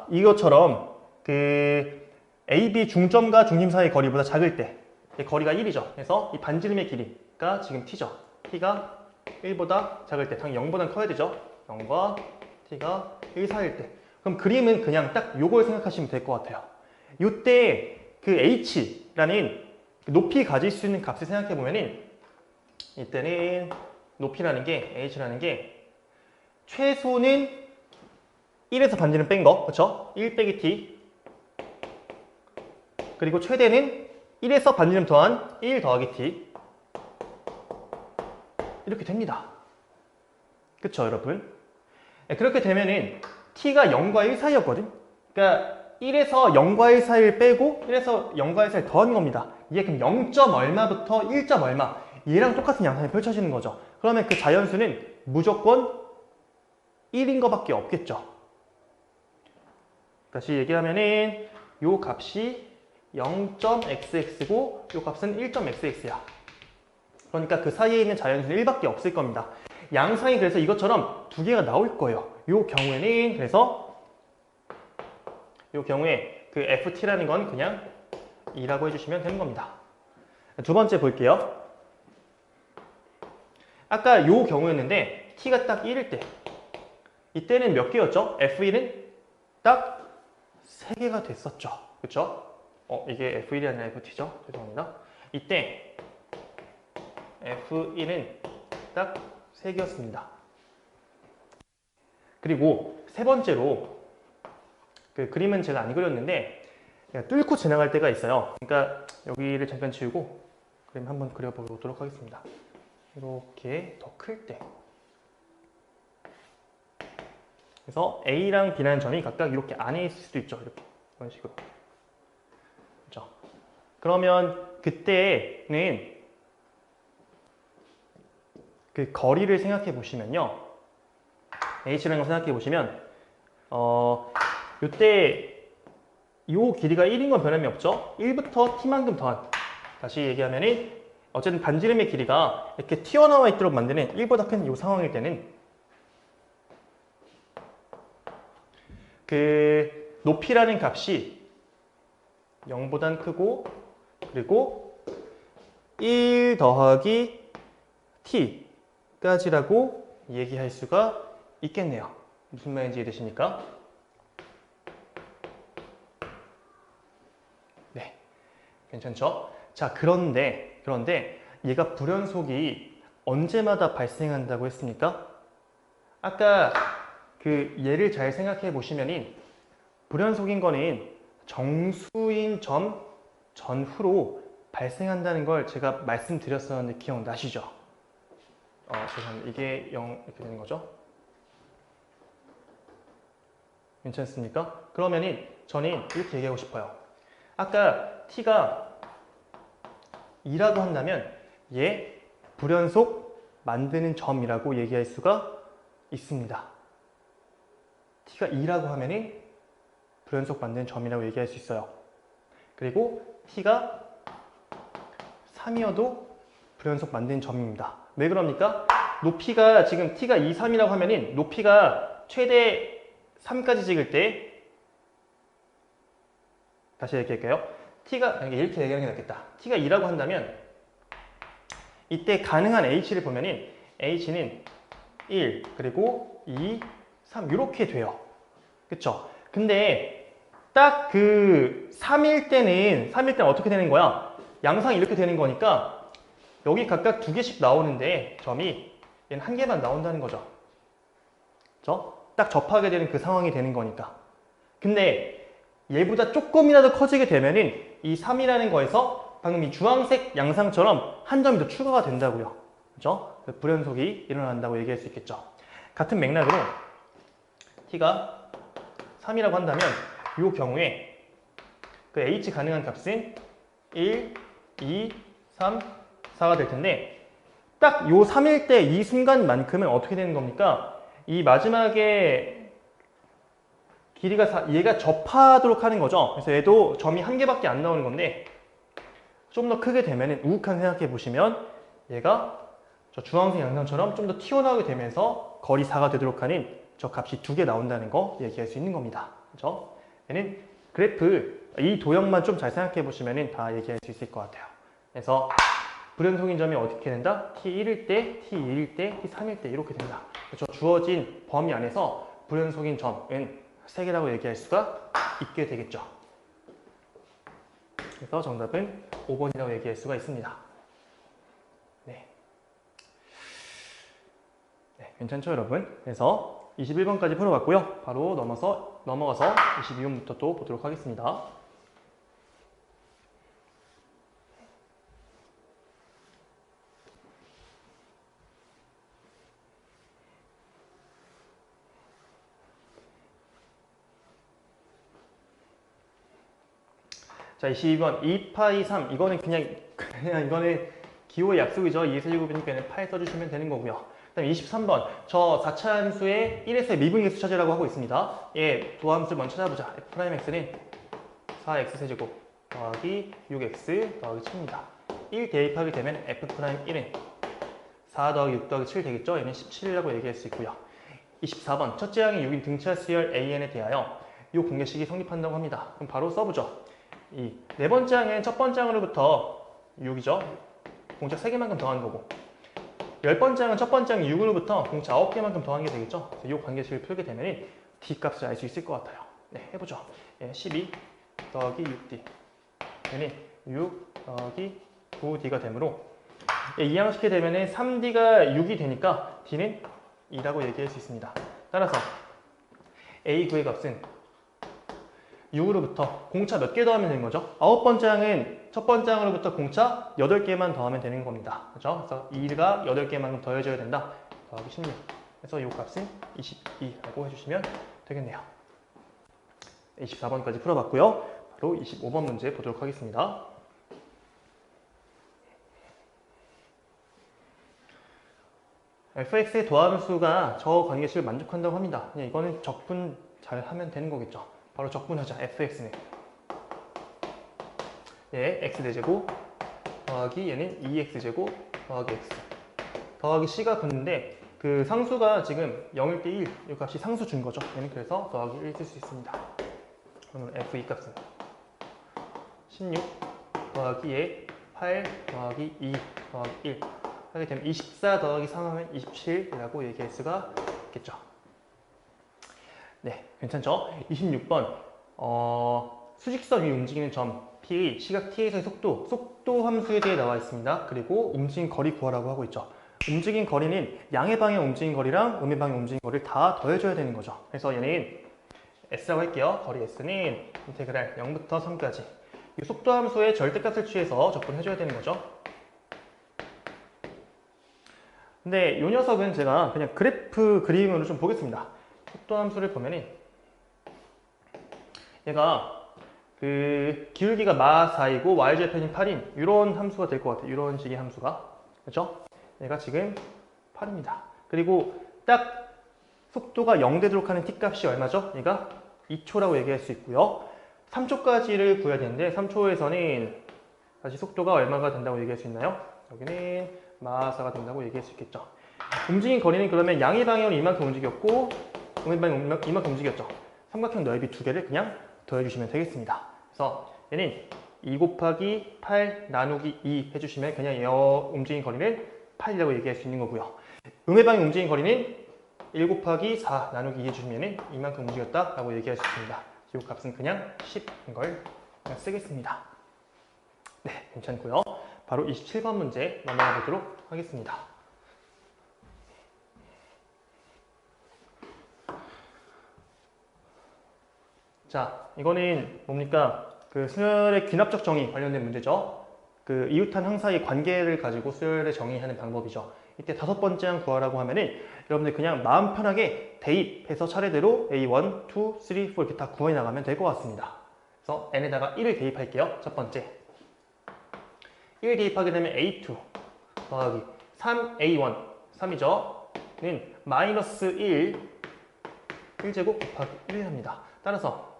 이것처럼 그 AB 중점과 중심 사이의 거리보다 작을 때 거리가 1이죠. 그래서 이 반지름의 길이가 지금 t죠. t가 1보다 작을 때 당연히 0보다 커야 되죠. 0과 t가 1 사이일 때. 그럼 그림은 그냥 딱 요걸 생각하시면 될 것 같아요. 요때 그 h라는 높이 가질 수 있는 값을 생각해 보면은 이때는 높이라는 게 h라는 게 최소는 1에서 반지름 뺀 거, 그렇죠? 1 빼기 t. 그리고 최대는 1에서 반지름 더한 1 더하기 t. 이렇게 됩니다. 그쵸, 여러분? 네, 그렇게 되면은 t가 0과 1 사이였거든? 그러니까 1에서 0과 1 사이를 빼고 1에서 0과 1 사이를 더한 겁니다. 이게 그럼 0. 얼마부터 1. 얼마 얘랑 똑같은 양상이 펼쳐지는 거죠. 그러면 그 자연수는 무조건 1인 거밖에 없겠죠. 다시 얘기하면은 요 값이 0.xx고 요 값은 1.xx야. 그러니까 그 사이에 있는 자연수는 1밖에 없을 겁니다. 양상이 그래서 이것처럼 2개가 나올 거예요. 요 경우에는 그래서 요 경우에 그 ft라는 건 그냥 2라고 해주시면 되는 겁니다. 두 번째 볼게요. 아까 요 경우였는데 t가 딱 1일 때 이때는 몇 개였죠? f1은 딱 3개가 됐었죠. 그쵸? 이게 f1이 아니라 ft죠? 죄송합니다. 이때 f1은 딱 3개였습니다. 그리고 세 번째로 그 그림은 제가 안 그렸는데 뚫고 지나갈 때가 있어요. 그러니까 여기를 잠깐 지우고 그림 한번 그려보도록 하겠습니다. 이렇게 더 클 때. 그래서 A랑 B라는 점이 각각 이렇게 안에 있을 수도 있죠. 이렇게 이런 식으로. 그러면 그때는 그 거리를 생각해 보시면요. h라는 걸 생각해 보시면 이때 이 길이가 1인 건 변함이 없죠. 1부터 t만큼 더한, 다시 얘기하면은 어쨌든 반지름의 길이가 이렇게 튀어나와 있도록 만드는 1보다 큰 이 상황일 때는 그 높이라는 값이 0보단 크고 그리고 1 더하기 t까지라고 얘기할 수가 있겠네요. 무슨 말인지 이해되십니까? 네, 괜찮죠? 자, 그런데 얘가 불연속이 언제마다 발생한다고 했습니까? 아까 그 예를 잘 생각해 보시면은 불연속인 거는 정수인 점 전후로 발생한다는 걸 제가 말씀드렸었는데 기억나시죠? 죄송합니다. 이게 0 이렇게 되는 거죠? 괜찮습니까? 그러면은 저는 이렇게 얘기하고 싶어요. 아까 t가 2라고 한다면 얘 불연속 만드는 점이라고 얘기할 수가 있습니다. t가 2라고 하면은 불연속 만드는 점이라고 얘기할 수 있어요. 그리고 t가 3이어도 불연속 만드는 점입니다. 왜 그럽니까? 높이가 지금 t가 2, 3이라고 하면은 높이가 최대 3까지 찍을 때, 다시 얘기할게요. t가 이렇게 얘기하는 게 낫겠다. t가 2라고 한다면 이때 가능한 h를 보면은 h는 1 그리고 2, 3 이렇게 돼요. 그쵸? 근데 딱 그 3일 때는 어떻게 되는 거야? 양상이 이렇게 되는 거니까 여기 각각 2개씩 나오는데 점이 얘는 1개만 나온다는 거죠. 그쵸? 딱 접하게 되는 그 상황이 되는 거니까. 근데 얘보다 조금이라도 커지게 되면은 이 3이라는 거에서 방금 이 주황색 양상처럼 한 점이 더 추가가 된다고요. 그죠? 불연속이 일어난다고 얘기할 수 있겠죠. 같은 맥락으로 t가 3이라고 한다면 이 경우에 그 h 가능한 값은 1, 2, 3, 4가 될 텐데 딱 요 3일 때 이 순간만큼은 어떻게 되는 겁니까? 이 마지막에 길이가 얘가 접하도록 하는 거죠. 그래서 얘도 점이 1개밖에 안 나오는 건데 좀 더 크게 되면 우욱한 생각해 보시면 얘가 저 주황색 양상처럼 좀 더 튀어나오게 되면서 거리 4가 되도록 하는 저 값이 2개 나온다는 거 얘기할 수 있는 겁니다. 그죠? 얘는 그래프 이 도형만 좀 잘 생각해 보시면 다 얘기할 수 있을 것 같아요. 그래서 불연속인 점이 어떻게 된다? t1일 때, t2일 때, t3일 때 이렇게 된다. 그렇죠? 주어진 범위 안에서 불연속인 점은 3개라고 얘기할 수가 있게 되겠죠. 그래서 정답은 5번이라고 얘기할 수가 있습니다. 네. 네, 괜찮죠, 여러분? 그래서 21번까지 풀어봤고요. 바로 넘어가서 22번부터 또 보도록 하겠습니다. 자, 22번 2파이 3 이거는 그냥 이거는 기호의 약속이죠. 2의 세제곱이니까 파이 써주시면 되는 거고요. 그 다음에 23번 저 4차 함수의 1에서의 미분계수 찾으라고 하고 있습니다. 예, 도함수 먼저 찾아보자. f'x는 4x 세제곱 더하기 6x 더하기 7입니다. 1 대입하게 되면 f'1은 4 더하기 6 더하기 7 되겠죠. 얘는 17이라고 얘기할 수 있고요. 24번 첫째 항이 6인 등차 수열 an에 대하여 이 공개식이 성립한다고 합니다. 그럼 바로 써보죠. 이 네 번째 항은 첫 번째 항으로부터 6이죠. 공차 3개만큼 더한 거고 10번째 항은 첫 번째 항 6으로부터 공차 9개만큼 더한 게 되겠죠. 이 관계식을 풀게 되면 d 값을 알 수 있을 것 같아요. 네, 해보죠. 12 더하기 6d 얘는 6 더하기 9d가 되므로 이항시키게 되면 3d가 6이 되니까 d는 2라고 얘기할 수 있습니다. 따라서 a9의 값은 6으로부터 공차 몇 개 더하면 되는 거죠? 9번째 항은 첫 번째 항으로부터 공차 8개만 더하면 되는 겁니다. 그렇죠? 그래서 2가 8개만큼 더해져야 된다. 더하기 16. 그래서 이 값은 22라고 해주시면 되겠네요. 24번까지 풀어봤고요. 바로 25번 문제 보도록 하겠습니다. fx의 도함수가 저 관계식을 만족한다고 합니다. 그냥 이거는 적분 잘 하면 되는 거겠죠. 바로 적분하자. fx는 얘 x제곱 더하기 얘는 2x제곱 더하기 x 더하기 c가 붙는데 그 상수가 지금 0일 때 1, 이 값이 상수 준 거죠. 얘는 그래서 더하기 1 쓸 수 있습니다. 그러면 f2 값은 16 더하기 얘 8 더하기 2 더하기 1 하게 되면 24 더하기 3 하면 27이라고 얘기할 수가 있겠죠. 네, 괜찮죠? 26번 수직선 위 움직이는 점 P의 시각 T에서의 속도 함수에 대해 나와 있습니다. 그리고 움직인 거리 구하라고 하고 있죠. 움직인 거리는 양의 방향 움직인 거리랑 음의 방향 움직인 거리를 다 더해줘야 되는 거죠. 그래서 얘는 S라고 할게요. 거리 S는 인테그랄 0부터 3까지 이 속도 함수의 절대값을 취해서 적분해줘야 되는 거죠. 근데 이 녀석은 제가 그냥 그래프 그림으로 좀 보겠습니다. 속도 함수를 보면은 얘가 그 기울기가 마 4이고 y절편이 8인 이런 함수가 될 것 같아요. 이런 식의 함수가. 그렇죠? 얘가 지금 8입니다. 그리고 딱 속도가 0 되도록 하는 t값이 얼마죠? 얘가 2초라고 얘기할 수 있고요. 3초까지를 구해야 되는데 3초에서는 다시 속도가 얼마가 된다고 얘기할 수 있나요? 여기는 마 4가 된다고 얘기할 수 있겠죠. 움직인 거리는 그러면 양의 방향으로 이만큼 움직였고 음의 방향으로 이만큼 움직였죠. 삼각형 넓이 두 개를 그냥 더해주시면 되겠습니다. 그래서 얘는 2 곱하기 8 나누기 2 해주시면 그냥 얘 움직인 거리는 8이라고 얘기할 수 있는 거고요. 음의 방향 움직인 거리는 1 곱하기 4 나누기 2 해주시면 이만큼 움직였다라고 얘기할 수 있습니다. 이 값은 그냥 10인 걸 그냥 쓰겠습니다. 네, 괜찮고요. 바로 27번 문제 넘어가 보도록 하겠습니다. 자, 이거는 뭡니까? 그 수열의 귀납적 정의 관련된 문제죠. 그 이웃한 항사의 관계를 가지고 수열의 정의하는 방법이죠. 이때 5번째 항 구하라고 하면은 여러분들 그냥 마음 편하게 대입해서 차례대로 A1, 2, 3, 4 이렇게 다 구해 나가면 될 것 같습니다. 그래서 n에다가 1을 대입할게요. 첫 번째. 1 대입하게 되면 A2 더하기 3A1, 3이죠. 는 마이너스 1제곱 곱하기 1 합니다. 따라서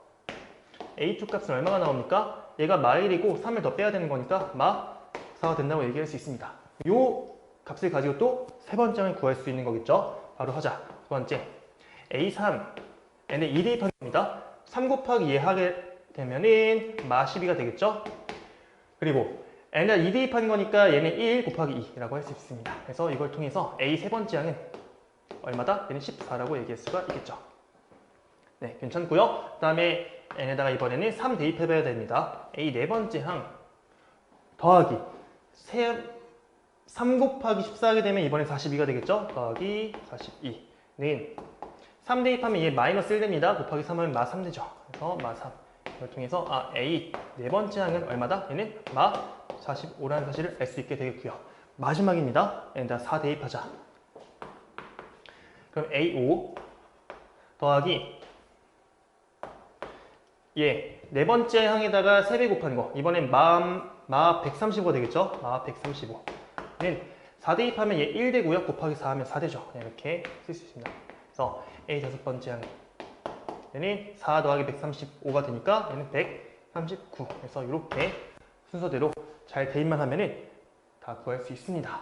A2 값은 얼마가 나옵니까? 얘가 마 1이고 3을 더 빼야 되는 거니까 마 4가 된다고 얘기할 수 있습니다. 요 값을 가지고 또 세 번째 항을 구할 수 있는 거겠죠? 바로 하자. 두 번째. A3, n에 2 대입하는 겁니다. 3 곱하기 2 하게 되면은 마 12가 되겠죠? 그리고 n에다 2 대입하는 거니까 얘는 1 곱하기 2라고 할 수 있습니다. 그래서 이걸 통해서 A 세 번째 항은 얼마다? 얘는 14라고 얘기할 수가 있겠죠. 네, 괜찮고요. 그 다음에 n에다가 이번에는 3 대입해봐야 됩니다. A 네 번째 항 더하기 3 곱하기 14 하게 되면 이번에 42가 되겠죠? 더하기 42는 3 대입하면 얘 마이너스 1 됩니다. 곱하기 3하면 마 3 되죠. 그래서 마 3. 이걸 통해서 A 네 번째 항은 얼마다? 얘는 마 45라는 사실을 알 수 있게 되겠고요. 마지막입니다. 얘에다 4 대입하자. 그럼 A5 더하기 네 번째 항에다가 3배 곱한 거. 이번엔 마 135가 되겠죠? 마 135는 4 대입하면 얘 1 되고요. 곱하기 4 하면 4 되죠. 그냥 이렇게 쓸 수 있습니다. 그래서 A 다섯 번째 항 얘는 4 더하기 135가 되니까 얘는 139. 그래서 이렇게 순서대로 잘 대입만 하면은 다 구할 수 있습니다.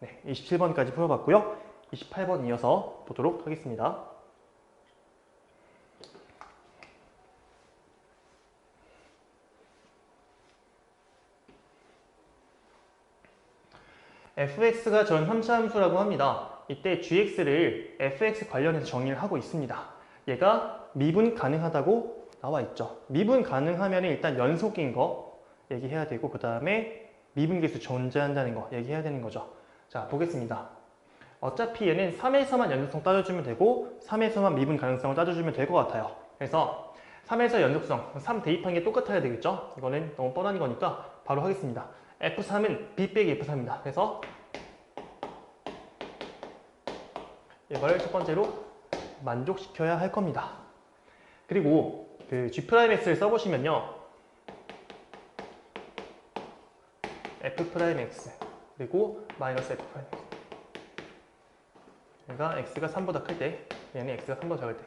네, 27번까지 풀어봤고요. 28번 이어서 보도록 하겠습니다. fx가 전 3차 함수라고 합니다. 이때 gx를 fx 관련해서 정의를 하고 있습니다. 얘가 미분 가능하다고 나와 있죠. 미분 가능하면 일단 연속인 거 얘기해야 되고 그 다음에 미분계수 존재한다는 거 얘기해야 되는 거죠. 자, 보겠습니다. 어차피 얘는 3에서만 연속성 따져주면 되고 3에서만 미분 가능성을 따져주면 될 것 같아요. 그래서 3에서 연속성, 3 대입한 게 똑같아야 되겠죠? 이거는 너무 뻔한 거니까 바로 하겠습니다. F3은 B 빼기 F3입니다. 그래서 이걸 첫 번째로 만족시켜야 할 겁니다. 그리고 그 G'X를 써보시면요. F'X 그리고 마이너스 F'X 얘가 x가 3보다 클 때, 얘는 x가 3보다 작을 때.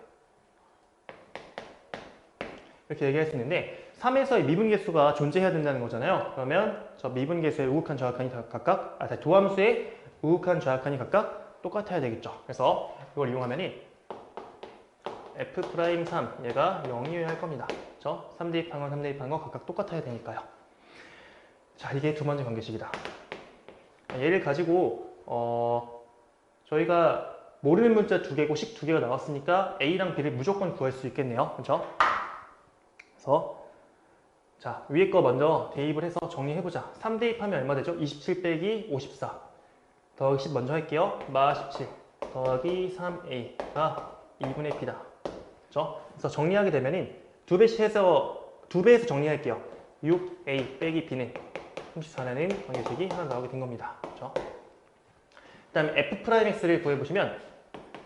이렇게 얘기할 수 있는데 3에서의 미분계수가 존재해야 된다는 거잖아요. 그러면 저 미분계수의 우극한 좌극한이 각각, 도함수의 우극한 좌극한이 각각 똑같아야 되겠죠. 그래서 이걸 이용하면은 F'3 얘가 0이어야 할 겁니다. 그렇죠? 3 대입한 건 3 대입한 건 각각 똑같아야 되니까요. 자, 이게 두 번째 관계식이다. 얘를 가지고 저희가 모르는 문자 두 개고 식 두 개가 나왔으니까 A랑 B를 무조건 구할 수 있겠네요. 그렇죠? 그래서 자, 위에 거 먼저 대입을 해서 정리해보자. 3 대입하면 얼마 되죠? 27 빼기 54 더하기 10 먼저 할게요. 마 17 더하기 3A가 2분의 B다. 그렇죠? 그래서 정리하게 되면은 두 배에서 정리할게요. 6A 빼기 B는 34라는 관계식이 하나 나오게 된 겁니다. 그렇죠? 그 다음에 F'X를 구해보시면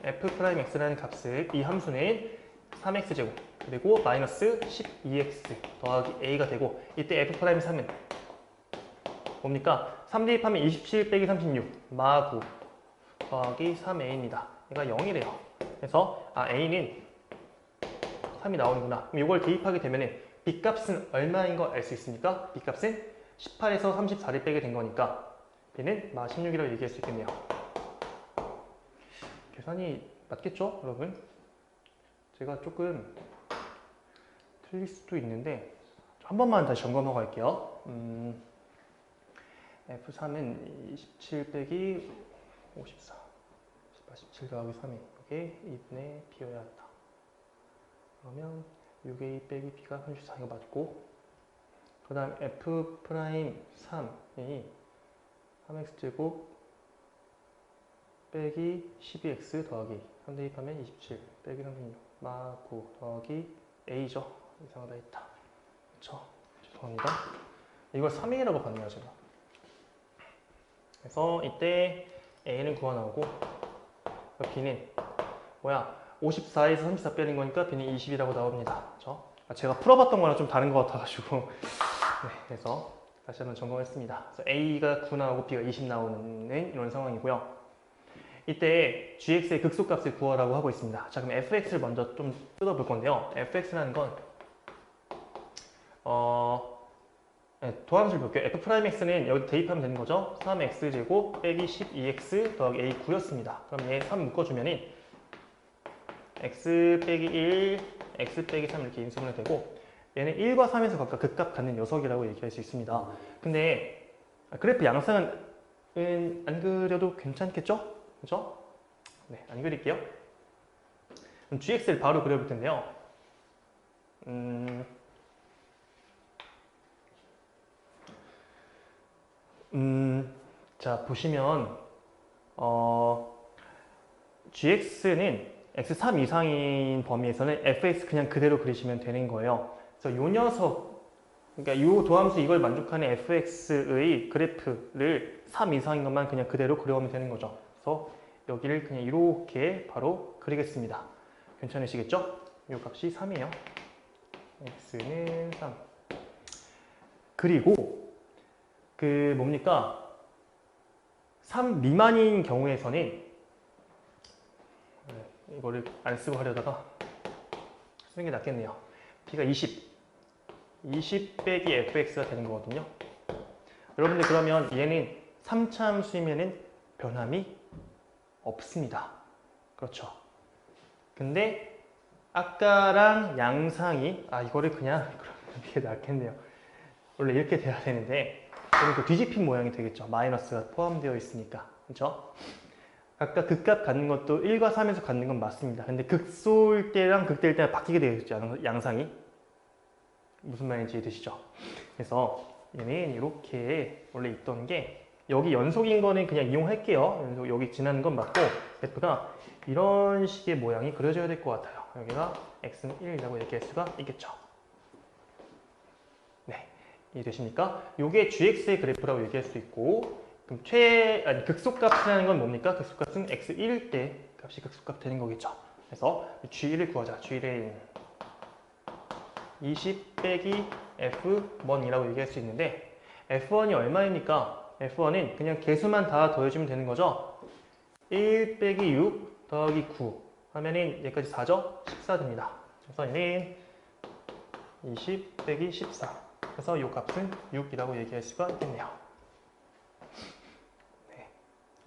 F'X라는 값을 이 함수는 3X제곱 그리고 마이너스 12X 더하기 A가 되고 이때 F'3은 뭡니까? 3 대입하면 27 빼기 36 마9 더하기 3A입니다. 얘가 0이래요. 그래서 A는 3이 나오는구나. 그럼 이걸 대입하게 되면 B값은 얼마인 거 알 수 있습니까? B값은 18에서 34를 빼게 된 거니까 B는 마 16이라고 얘기할 수 있겠네요. 계산이 맞겠죠, 여러분? 제가 조금 틀릴 수도 있는데 한 번만 다시 점검하고 갈게요. F3은 27 빼기 54 17 더하기 3이 이게 2분의 B여야 한다. 그러면 6A 빼기 B가 34가 맞고 그 다음 F'3이 3X제곱 빼기 12X 더하기 3 대입하면 27 빼기 36 마 9 더하기 A죠. 이상하다 했다. 그렇죠? 죄송합니다. 이걸 3A라고 봤네요 제가. 그래서 이때 A는 구하나오고 B는 뭐야 54에서 34 빼는 거니까 B는 20이라고 나옵니다. 그렇죠? 제가 풀어봤던 거랑 좀 다른 것 같아가지고 네, 그래서 다시 한번 점검했습니다. 그래서 A가 9 나오고 B가 20 나오는 이런 상황이고요. 이때 gx의 극소값을 구하라고 하고 있습니다. 자, 그럼 fx를 먼저 좀 뜯어볼 건데요. fx라는 건 네, 도함수를 볼게요. f'x는 여기 대입하면 되는 거죠. 3x제곱 빼기 12x 더하기 a 9였습니다. 그럼 얘 3 묶어주면은 x 빼기 1, x 빼기 3 이렇게 인수분해 되고 얘는 1과 3에서 각각 극값 갖는 녀석이라고 얘기할 수 있습니다. 근데 그래프 양상은 안 그려도 괜찮겠죠? 그죠? 네, 안 그릴게요. 그럼 gx를 바로 그려볼 텐데요. 자, 보시면 gx는 x3 이상인 범위에서는 fx 그냥 그대로 그리시면 되는 거예요. 그래서 요 녀석, 그러니까 요 도함수 이걸 만족하는 fx의 그래프를 3 이상인 것만 그냥 그대로 그려오면 되는 거죠. 그래서 여기를 그냥 이렇게 바로 그리겠습니다. 괜찮으시겠죠? 이 값이 3이에요. x는 3. 그리고 그 뭡니까? 3 미만인 경우에서는 이거를 안 쓰고 하려다가 쓰는 게 낫겠네요. b가 20 빼기 fx가 되는 거거든요. 여러분들 그러면 얘는 3차함수이면은 변함이 없습니다. 그렇죠. 근데 아까랑 양상이 이거를 그냥 이게 낫겠네요. 원래 이렇게 돼야 되는데 그럼 뒤집힌 모양이 되겠죠. 마이너스가 포함되어 있으니까. 그렇죠? 각각 극값 갖는 것도 1과 3에서 갖는 건 맞습니다. 근데 극소일 때랑 극대일 때랑 바뀌게 되겠죠. 양상이. 무슨 말인지 이해되시죠? 그래서 얘는 이렇게 원래 있던 게 여기 연속인 거는 그냥 이용할게요. 여기 지나는 건 맞고 F가 이런 식의 모양이 그려져야 될 것 같아요. 여기가 X는 1이라고 얘기할 수가 있겠죠. 네, 이해되십니까? 이게 GX의 그래프라고 얘기할 수 있고 그럼 극소값이라는 건 뭡니까? 극소값은 X1일 때 값이 극소값 되는 거겠죠. 그래서 G1을 구하자. G1은 20 빼기 F1이라고 얘기할 수 있는데 F1이 얼마입니까? F1은 그냥 개수만 다 더해주면 되는 거죠. 1 빼기 6 더하기 9 하면은 여기까지 4죠? 14 됩니다. 그래서 얘는 20 빼기 14. 그래서 이 값은 6이라고 얘기할 수가 있겠네요. 네.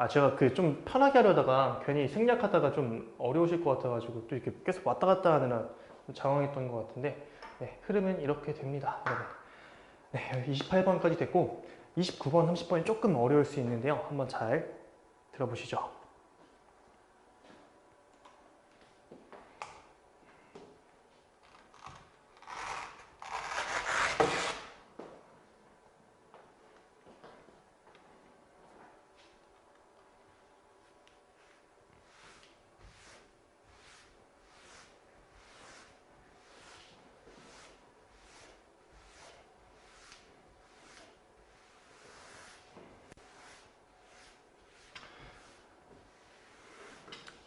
제가 좀 편하게 하려다가 괜히 생략하다가 좀 어려우실 것 같아가지고 또 이렇게 계속 왔다 갔다 하느라 좀 당황했던 것 같은데, 네, 흐름은 이렇게 됩니다, 여러분. 네, 28번까지 됐고 29번, 30번이 조금 어려울 수 있는데요. 한번 잘 들어보시죠.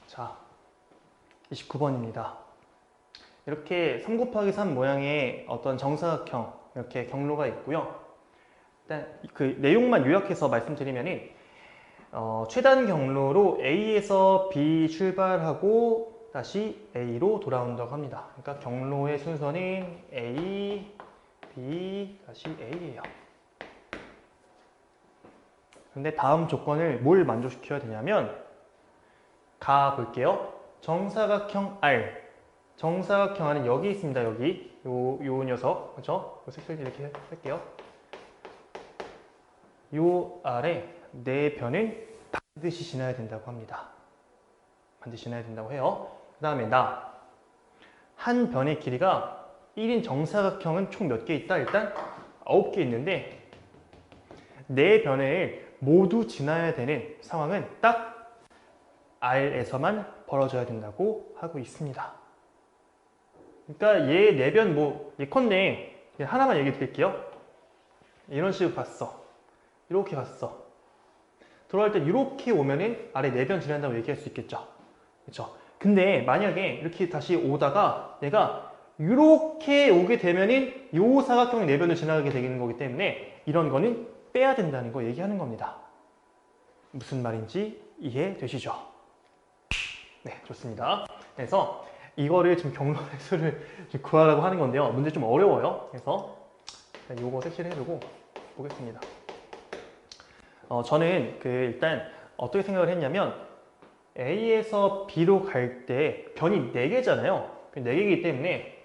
자, 29번입니다. 이렇게 3 곱하기 3 모양의 어떤 정사각형 이렇게 경로가 있고요. 일단 그 내용만 요약해서 말씀드리면은 최단 경로로 A에서 B 출발하고 다시 A로 돌아온다고 합니다. 그러니까 경로의 순서는 A, B, 다시 A예요. 근데 다음 조건을 뭘 만족시켜야 되냐면 가 볼게요. 정사각형 R. 정사각형 R은 여기 있습니다. 여기 요 녀석, 그렇죠? 색깔 이렇게 할게요. 요 R에 네 변은 반드시 지나야 된다고 합니다. 반드시 지나야 된다고 해요. 그 다음에 한 변의 길이가 1인 정사각형은 총 몇 개 있다? 일단 9개 있는데 네 변을 모두 지나야 되는 상황은 딱 R에서만 벌어져야 된다고 하고 있습니다. 그러니까 얘 내변 예컨대 하나만 얘기 드릴게요. 이런 식으로 갔어. 이렇게 갔어. 돌아올 때 이렇게 오면은 아래 내변 지난다고 얘기할 수 있겠죠. 그렇죠? 근데 만약에 이렇게 다시 오다가 얘가 이렇게 오게 되면은 요 사각형의 내변을 지나가게 되는 거기 때문에 이런 거는 빼야 된다는 거 얘기하는 겁니다. 무슨 말인지 이해되시죠? 네, 좋습니다. 그래서 이거를 지금 경로의 수를 구하라고 하는 건데요. 문제 좀 어려워요. 그래서 이거 색칠해두고 보겠습니다. 저는 일단 어떻게 생각을 했냐면 A에서 B로 갈 때 변이 4개잖아요. 4개이기 때문에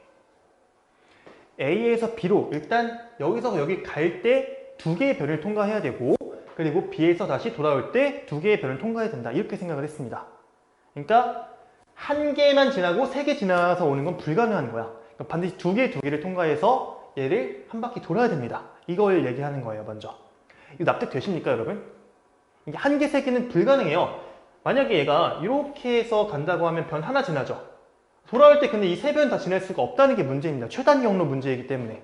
A에서 B로 일단 여기서 여기 갈 때 2개의 변을 통과해야 되고 그리고 B에서 다시 돌아올 때 2개의 변을 통과해야 된다. 이렇게 생각을 했습니다. 그러니까 1개만 지나고 3개 지나서 오는 건 불가능한 거야. 그러니까 반드시 2개를 통과해서 얘를 한 바퀴 돌아야 됩니다. 이걸 얘기하는 거예요, 먼저. 이거 납득되십니까, 여러분? 이게 1개, 3개는 불가능해요. 만약에 얘가 이렇게 해서 간다고 하면 변 하나 지나죠. 돌아올 때 근데 이 3변 다 지날 수가 없다는 게 문제입니다. 최단 경로 문제이기 때문에.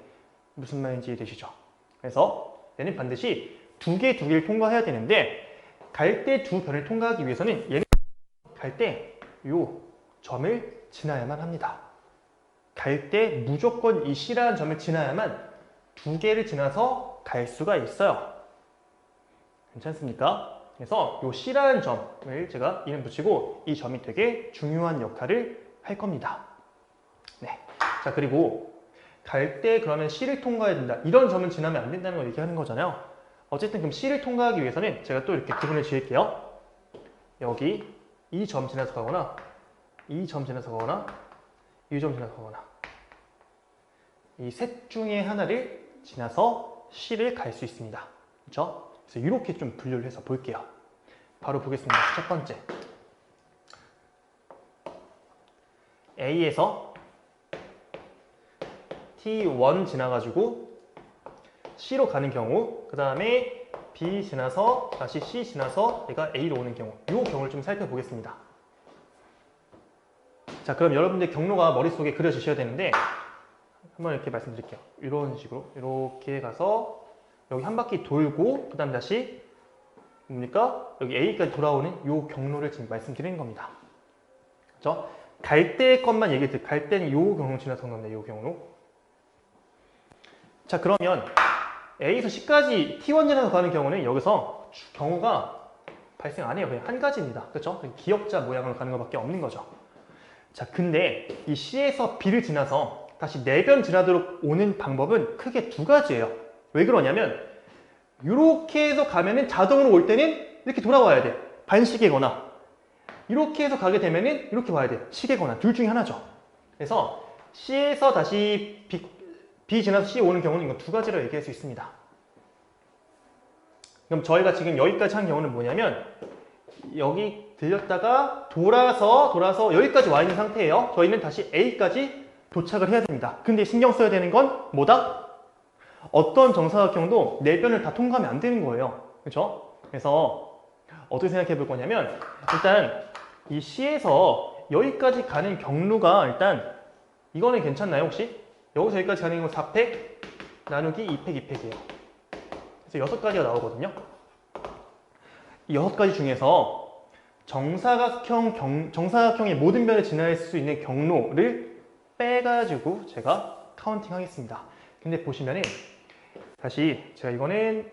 무슨 말인지 이해되시죠? 그래서 얘는 반드시 2개를 통과해야 되는데 갈 때 2변을 통과하기 위해서는 얘는 갈 때 요 점을 지나야만 합니다. 갈 때 무조건 이 C라는 점을 지나야만 2개를 지나서 갈 수가 있어요. 괜찮습니까? 그래서 요 C라는 점을 제가 이름 붙이고 이 점이 되게 중요한 역할을 할 겁니다. 네. 자, 그리고 갈 때 그러면 C를 통과해야 된다. 이런 점은 지나면 안 된다는 걸 얘기하는 거잖아요. 어쨌든 그럼 C를 통과하기 위해서는 제가 또 이렇게 구분을 지을게요. 여기 이 점 지나서 가거나 이 점 지나서 가거나 이 점 지나서 가거나 이 셋 중에 하나를 지나서 C를 갈 수 있습니다. 그렇죠? 그래서 이렇게 좀 분류를 해서 볼게요. 바로 보겠습니다. 첫 번째 A에서 T1 지나가지고 C로 가는 경우 그 다음에 B 지나서 다시 C 지나서 얘가 A로 오는 경우 이 경우를 좀 살펴보겠습니다. 자, 그럼 여러분들 경로가 머릿속에 그려주셔야 되는데 한번 이렇게 말씀드릴게요. 이런 식으로 이렇게 가서 여기 한 바퀴 돌고 그 다음 다시 뭡니까? 여기 A까지 돌아오는 이 경로를 지금 말씀드리는 겁니다. 그렇죠? 갈 때 것만 얘기해 드릴게요. 갈 때는 이 경로 지나서 간 겁니다. 이 경로. 자, 그러면 A에서 C까지 T1 지나서 가는 경우는 여기서 경우가 발생 안 해요. 그냥 한 가지입니다. 그렇죠? 기역자 모양으로 가는 것밖에 없는 거죠. 자, 근데 이 C에서 B를 지나서 다시 내변 지나도록 오는 방법은 크게 두 가지예요. 왜 그러냐면 이렇게 해서 가면은 자동으로 올 때는 이렇게 돌아와야 돼. 반시계거나 이렇게 해서 가게 되면은 이렇게 와야 돼. 시계거나 둘 중에 하나죠. 그래서 C에서 다시 B 지나서 C 오는 경우는 이건 두 가지로 얘기할 수 있습니다. 그럼 저희가 지금 여기까지 한 경우는 뭐냐면 여기 들렸다가 돌아서 여기까지 와 있는 상태예요. 저희는 다시 A까지 도착을 해야 됩니다. 근데 신경 써야 되는 건 뭐다? 어떤 정사각형도 내변을 다 통과하면 안 되는 거예요. 그렇죠? 그래서 어떻게 생각해 볼 거냐면 일단 이 C에서 여기까지 가는 경로가 일단 이거는 괜찮나요 혹시? 여기서 여기까지 가는 건 4팩 나누기 2팩 2팩이에요. 그래서 6가지가 나오거든요. 이 6가지 중에서 정사각형의 모든 변을 지날 수 있는 경로를 빼가지고 제가 카운팅 하겠습니다. 근데 보시면은 다시 제가 이거는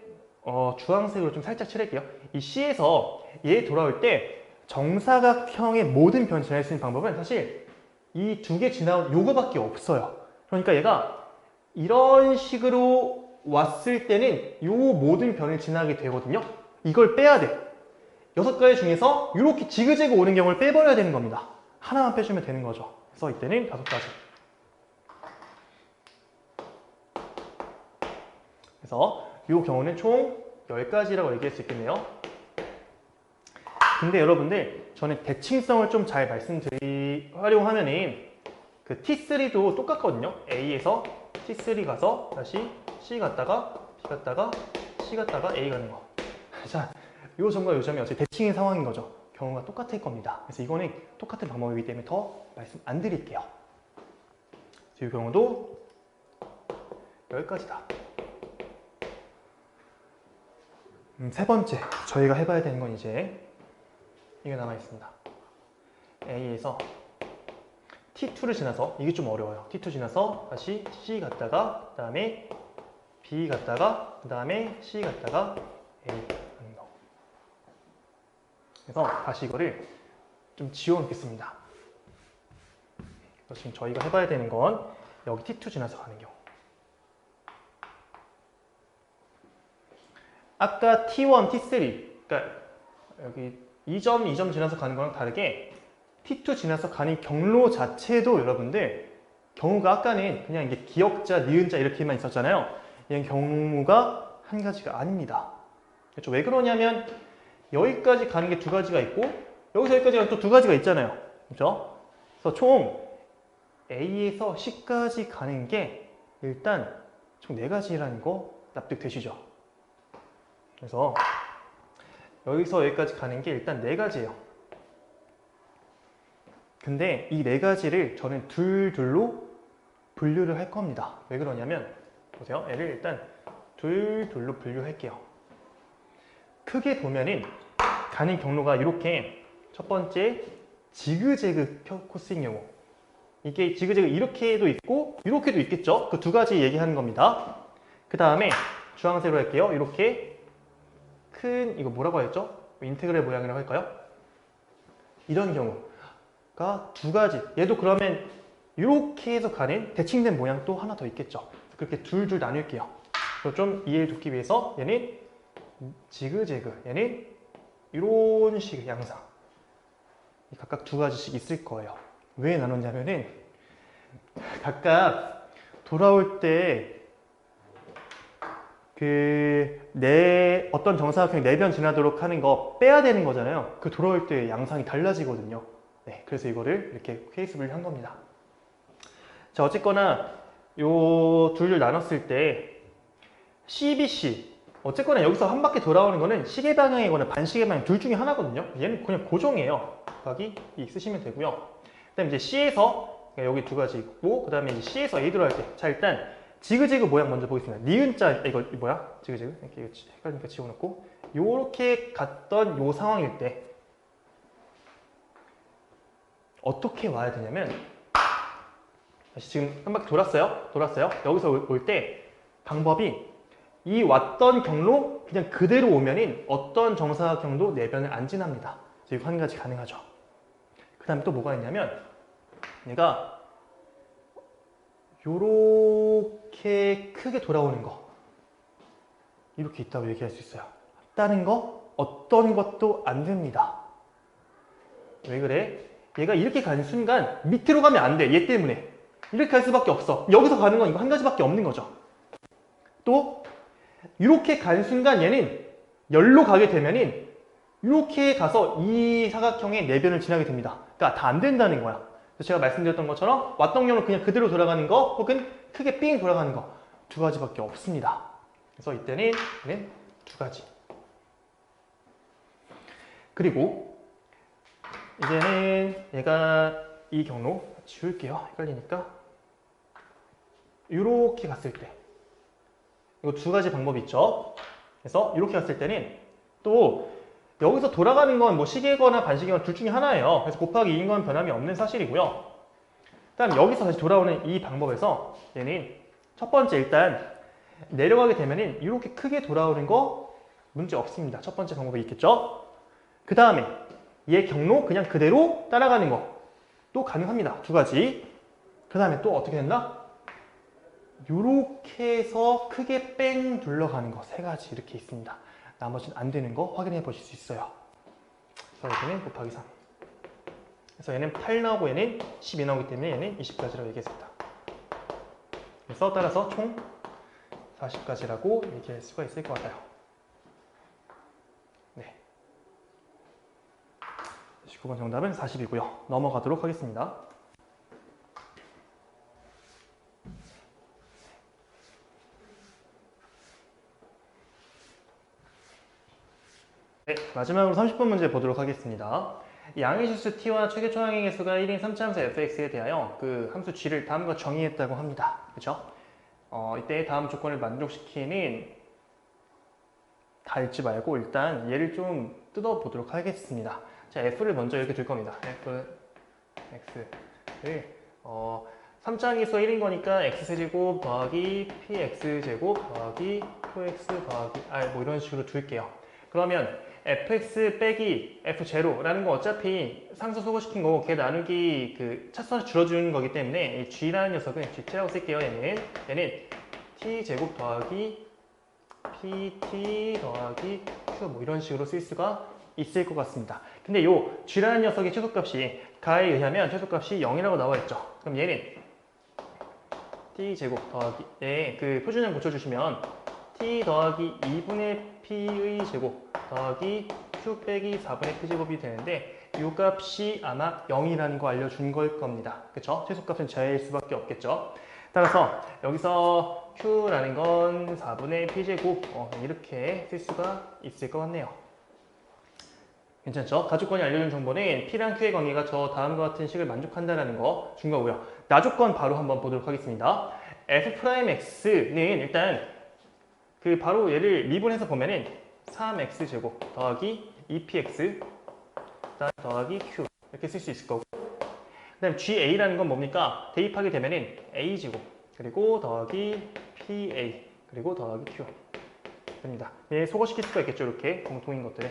주황색으로 좀 살짝 칠할게요. 이 C에서 얘 돌아올 때 정사각형의 모든 변을 지날 수 있는 방법은 사실 이 두 개 지나온 요거밖에 없어요. 그러니까 얘가 이런 식으로 왔을 때는 요 모든 변을 지나게 되거든요. 이걸 빼야 돼. 6가지 중에서 이렇게 지그재그 오는 경우를 빼버려야 되는 겁니다. 하나만 빼주면 되는 거죠. 그래서 이때는 5가지. 그래서 이 경우는 총 10가지라고 얘기할 수 있겠네요. 근데 여러분들 저는 대칭성을 좀 잘 활용하면은 그 T3도 똑같거든요. A에서 T3 가서 다시 C 갔다가 B 갔다가 C 갔다가 A 가는 거. 자, 요 점과 요 점이 어차피 대칭인 상황인 거죠. 경우가 똑같을 겁니다. 그래서 이거는 똑같은 방법이기 때문에 더 말씀 안 드릴게요. 이 경우도 10가지다. 세 번째, 저희가 해봐야 되는 건 이제 이게 남아 있습니다. A에서 T2를 지나서, 이게 좀 어려워요. T2 지나서 다시 C 갔다가, 그 다음에 B 갔다가, 그 다음에 C 갔다가 A 하는 거. 그래서 다시 이거를 좀 지워놓겠습니다. 그래서 지금 저희가 해봐야 되는 건 여기 T2 지나서 가는 경우. 아까 T1, T3, 그러니까 여기 2점, 2점 지나서 가는 거랑 다르게 T2 지나서 가는 경로 자체도 여러분들 경우가 아까는 그냥 이게 기역자, 니은자 이렇게만 있었잖아요. 이런 경우가 한 가지가 아닙니다. 그렇죠? 왜 그러냐면 여기까지 가는 게 2가지가 있고 여기서 여기까지 가는 또 2가지가 있잖아요. 그렇죠? 그래서 총 A에서 C까지 가는 게 일단 총 4가지라는 거 납득되시죠? 그래서 여기서 여기까지 가는 게 일단 4가지예요. 근데 이 4가지를 저는 둘둘로 분류를 할 겁니다. 왜 그러냐면 보세요. 얘를 일단 둘둘로 분류할게요. 크게 보면은 가는 경로가 이렇게 첫 번째 지그재그 코스인 경우, 이게 지그재그 이렇게도 있고 이렇게도 있겠죠. 그 2가지 얘기하는 겁니다. 그 다음에 주황색으로 할게요. 이렇게 큰 이거 뭐라고 했죠? 인테그랄 모양이라고 할까요? 이런 경우가 2가지. 얘도 그러면 이렇게 해서 가는 대칭된 모양 또 하나 더 있겠죠. 그렇게 둘둘 나눌게요. 그리고 좀 이해를 돕기 위해서 얘는 지그재그, 얘는 이런 식의 양상. 각각 2가지씩 있을 거예요. 왜 나눴냐면은 각각 돌아올 때 어떤 정사각형이 내변 지나도록 하는 거 빼야 되는 거잖아요. 그 돌아올 때 양상이 달라지거든요. 네, 그래서 이거를 이렇게 케이스 분류한 겁니다. 자, 어쨌거나 요 둘을 나눴을 때 CBC 어쨌거나 여기서 한 바퀴 돌아오는 거는 시계 방향이거나 반시계 방향 둘 중에 하나거든요. 얘는 그냥 고정이에요. 곱하기 2 쓰시면 되고요. 그 다음에 이제 C에서 여기 2가지 있고, 그 다음에 이제 C에서 A 들어갈 때, 자 일단 지그재그 모양 먼저 보겠습니다. 니은자, 이거 뭐야? 지그재그? 이렇게 헷갈리니까 지워놓고 요렇게 갔던 요 상황일 때 어떻게 와야 되냐면, 다시 지금 한 바퀴 돌았어요. 여기서 올 때 방법이 이 왔던 경로 그냥 그대로 오면은 어떤 정사각형도 내변을 안 지납니다. 그래서 이거 한 가지 가능하죠. 그 다음에 또 뭐가 있냐면 얘가 요렇게 크게 돌아오는 거 이렇게 있다고 얘기할 수 있어요. 다른 거 어떤 것도 안 됩니다. 왜 그래? 얘가 이렇게 가는 순간 밑으로 가면 안 돼. 얘 때문에. 이렇게 갈 수밖에 없어. 여기서 가는 건 이거 한 가지밖에 없는 거죠. 또 이렇게 가는 순간 얘는 열로 가게 되면은 이렇게 가서 이 사각형의 내변을 지나게 됩니다. 그러니까 다 안 된다는 거야. 그래서 제가 말씀드렸던 것처럼 왔던 경로 그냥 그대로 돌아가는 거 혹은 크게 삥 돌아가는 거 두 가지밖에 없습니다. 그래서 이때는 얘는 두 가지. 그리고 이제는 얘가 이 경로 지울게요. 헷갈리니까 이렇게 갔을 때 이거 두 가지 방법이 있죠. 그래서 이렇게 갔을 때는 또 여기서 돌아가는 건 뭐 시계거나 반시계거나 둘 중에 하나예요. 그래서 곱하기 2인 건 변함이 없는 사실이고요. 그다음 여기서 다시 돌아오는 이 방법에서 얘는 첫 번째 일단 내려가게 되면은 이렇게 크게 돌아오는 거 문제 없습니다. 첫 번째 방법이 있겠죠. 그 다음에 얘 경로 그냥 그대로 따라가는 거 또 가능합니다. 두 가지. 그 다음에 또 어떻게 된다? 이렇게 해서 크게 뺑 둘러가는 거 세 가지 이렇게 있습니다. 나머지는 안 되는 거 확인해 보실 수 있어요. 그래서 여기는 곱하기 3. 그래서 얘는 8 나오고 얘는 12 나오기 때문에 얘는 20까지라고 얘기했습니다. 그래서 따라서 총 40까지라고 얘기할 수가 있을 것 같아요. 네. 19번 정답은 40이고요. 넘어가도록 하겠습니다. 네, 마지막으로 30번 문제 보도록 하겠습니다. 양의 실수 t와 최대 초항의 개수가 1인 3차 함수 fx에 대하여 그 함수 g를 다음과 정의했다고 합니다. 그렇죠? 이때 다음 조건을 만족시키는 다 읽지 말고 일단 얘를 좀 뜯어보도록 하겠습니다. 자, f를 먼저 이렇게 둘 겁니다. f, x를 3차 함수가 1인 거니까 x제곱 더하기 px제곱 더하기 qx 더하기 r 뭐 이런 식으로 둘게요. 그러면 fx 빼기 f0라는 건 어차피 상수 소거시킨 거고 걔 나누기 그 차수를 줄여주는 거기 때문에 이 g라는 녀석은 gt라고 쓸게요. 얘는 t제곱 더하기 pt 더하기 q 뭐 이런 식으로 쓸 수가 있을 것 같습니다. 근데 요 g라는 녀석의 최소값이 가에 의하면 최소값이 0이라고 나와 있죠. 그럼 얘는 t제곱 더하기 그 표준형 고쳐주시면 t 더하기 2분의 p의 제곱 더하기 q 빼기 4분의 p제곱이 되는데 이 값이 아마 0이라는 거 알려준 걸 겁니다. 그쵸? 최소값은 제일 수밖에 없겠죠. 따라서 여기서 q라는 건 4분의 p제곱 이렇게 쓸 수가 있을 것 같네요. 괜찮죠? 가조건이 알려준 정보는 p랑 q의 관계가 저 다음과 같은 식을 만족한다는 거 준 거고요. 나조건 바로 한번 보도록 하겠습니다. f'x는 일단 그 바로 얘를 미분해서 보면은 3x제곱 더하기 2px 더하기 q 이렇게 쓸 수 있을 거고 그 다음에 ga라는 건 뭡니까? 대입하게 되면은 a제곱 그리고 더하기 pa 그리고 더하기 q 됩니다. 얘 소거시킬 수가 있겠죠. 이렇게 공통인 것들을.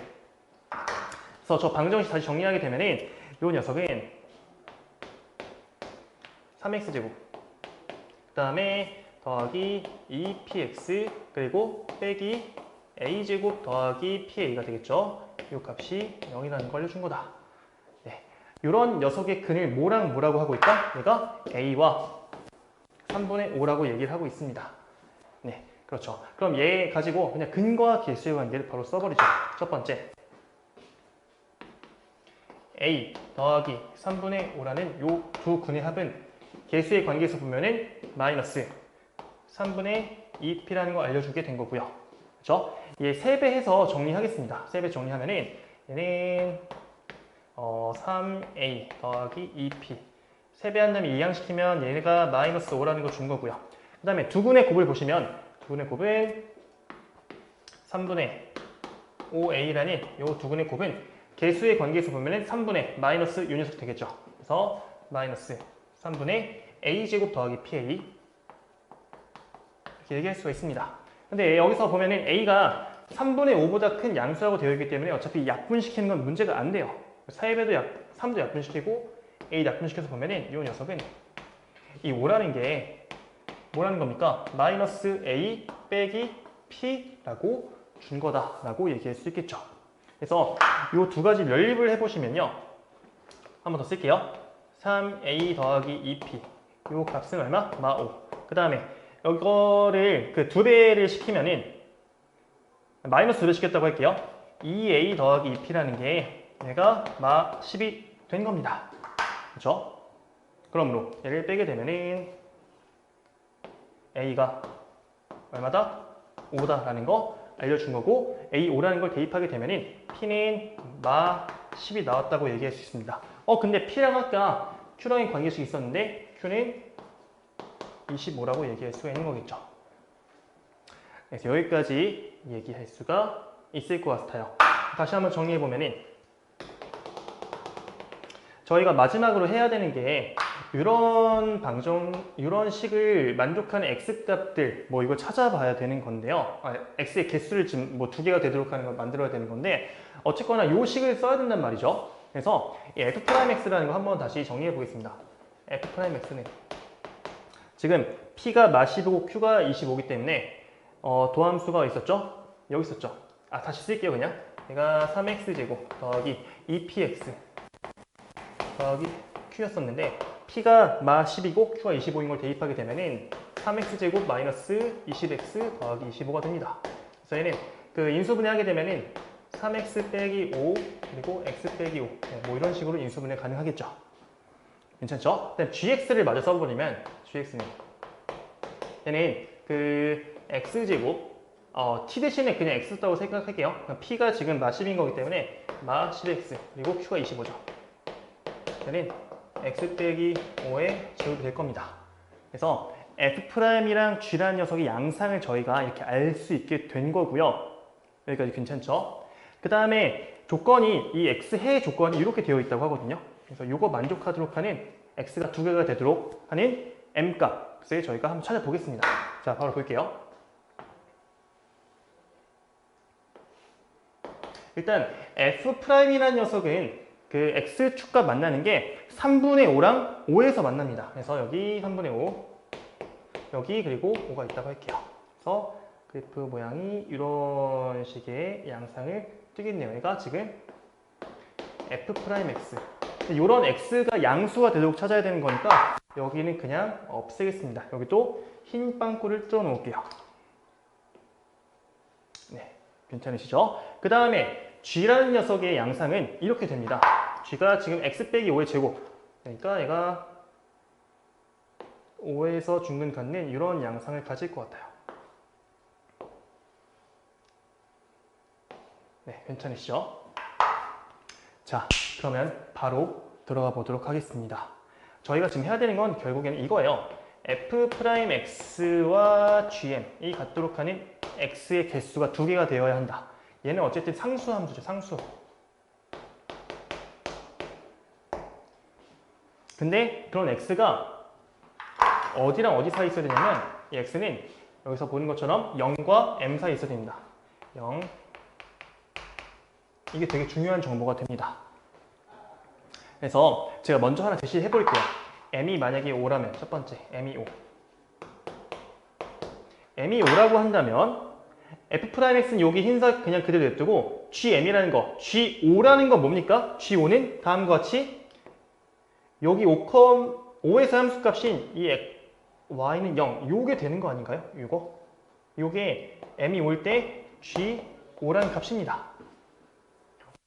그래서 저 방정식 다시 정리하게 되면은 이 녀석은 3x제곱 그 다음에 더하기 2px 그리고 빼기 a제곱 더하기 pa가 되겠죠. 이 값이 0이라는 걸 알려준 거다. 네. 이런 녀석의 근을 뭐라고 하고 있다? 얘가 a와 3분의 5라고 얘기를 하고 있습니다. 네, 그렇죠. 그럼 얘 가지고 그냥 근과 개수의 관계를 바로 써버리죠. 첫 번째 a 더하기 3분의 5라는 요 두 근의 합은 개수의 관계에서 보면은 마이너스 3분의 2p라는 거 알려주게 된 거고요. 그렇죠? 얘 3배 해서 정리하겠습니다. 3배 정리하면은 얘는 3a 더하기 2p 3배 한 다음에 이항시키면 얘가 마이너스 5라는 거 준 거고요. 그 다음에 두 근의 곱을 보시면 두 근의 곱은 3분의 5a라는 요 두 근의 곱은 개수의 관계에서 보면은 3분의 마이너스 요 녀석 되겠죠. 그래서 마이너스 3분의 a제곱 더하기 pa 이렇게 얘기할 수가 있습니다. 근데 여기서 보면은 A가 3분의 5보다 큰 양수라고 되어 있기 때문에 어차피 약분시키는 건 문제가 안 돼요. 3도 약분시키고 A 약분시켜서 보면은 이 녀석은 이 5라는 게 뭐라는 겁니까? 마이너스 A 빼기 P라고 준 거다라고 얘기할 수 있겠죠. 그래서 이 두 가지 연립을 해보시면요. 한 번 더 쓸게요. 3A 더하기 2P 이 값은 얼마? 마 5. 그 다음에 이거를 그 두 배를 시키면은 마이너스 2배 시켰다고 할게요. 2A 더하기 2P라는 게 얘가 마 10이 된 겁니다. 그렇죠? 그러므로 얘를 빼게 되면은 A가 얼마다? 5다라는 거 알려준 거고 A 5라는 걸 대입하게 되면은 P는 마 10이 나왔다고 얘기할 수 있습니다. 근데 P랑 아까 Q랑의 관계식이 있었는데 Q는 25라고 얘기할 수가 있는 거겠죠. 그래서 여기까지 얘기할 수가 있을 것 같아요. 다시 한번 정리해보면은 저희가 마지막으로 해야 되는 게 이런 식을 만족하는 X값들 뭐 이거 찾아봐야 되는 건데요. X의 개수를 지금 뭐 2개가 되도록 하는 걸 만들어야 되는 건데 어쨌거나 이 식을 써야 된단 말이죠. 그래서 이 F'X라는 거 한번 다시 정리해 보겠습니다. F'X는 지금 P가 마 15고 Q가 25이기 때문에 도함수가 있었죠? 여기 있었죠? 다시 쓸게요 그냥. 얘가 3X제곱 더하기 2PX 더하기 Q였었는데 P가 마 10이고 Q가 25인 걸 대입하게 되면은 3X제곱 마이너스 20X 더하기 25가 됩니다. 그래서 얘는 그 인수분해 하게 되면은 3X 빼기 5 그리고 X 빼기 5 뭐 이런 식으로 인수분해 가능하겠죠. 괜찮죠? 그다음 GX를 마저 써버리면 GX는 얘는 그 X제곱 T 대신에 그냥 X 썼다고 생각할게요. P가 지금 마 10인 거기 때문에 마 10X 그리고 Q가 25죠. 얘는 X 빼기 5의 제곱이 될 겁니다. 그래서 F'이랑 G라는 녀석의 양상을 저희가 이렇게 알 수 있게 된 거고요. 여기까지 괜찮죠? 그 다음에 조건이 이 X해의 조건이 이렇게 되어 있다고 하거든요. 그래서 이거 만족하도록 하는 X가 2개가 되도록 하는 M값을 저희가 한번 찾아보겠습니다. 자, 바로 볼게요. 일단 F'이라는 녀석은 그 X축과 만나는 게 3분의 5랑 5에서 만납니다. 그래서 여기 3분의 5, 여기 그리고 5가 있다고 할게요. 그래서 그래프 모양이 이런 식의 양상을 띄겠네요. 얘가 지금 F'X. 이런 X가 양수가 되도록 찾아야 되는 거니까 여기는 그냥 없애겠습니다. 여기도 흰 빵꾸를 뜯어 놓을게요. 네, 괜찮으시죠? 그 다음에 G라는 녀석의 양상은 이렇게 됩니다. G가 지금 X 빼기 5의 제곱. 그러니까 얘가 5에서 중근 갖는 이런 양상을 가질 것 같아요. 네, 괜찮으시죠? 자, 그러면 바로 들어가 보도록 하겠습니다. 저희가 지금 해야 되는 건 결국에는 이거예요. F'X와 GM이 같도록 하는 X의 개수가 2개가 되어야 한다. 얘는 어쨌든 상수 함수죠, 상수. 근데 그런 X가 어디랑 어디 사이에 있어야 되냐면 이 X는 여기서 보는 것처럼 0과 M 사이에 있어야 됩니다. 0. 이게 되게 중요한 정보가 됩니다. 그래서 제가 먼저 하나 제시해 볼게요. M이 만약에 5라면 첫 번째 M이 5. M이 5라고 한다면 F'X는 여기 흰색 그냥 그대로 냅두고 GM이라는 거, G5라는 건 뭡니까? G5는 다음과 같이 여기 5에서 함수값인 이 Y는 0, 요게 되는 거 아닌가요? 요게 M이 올 때 G5라는 값입니다.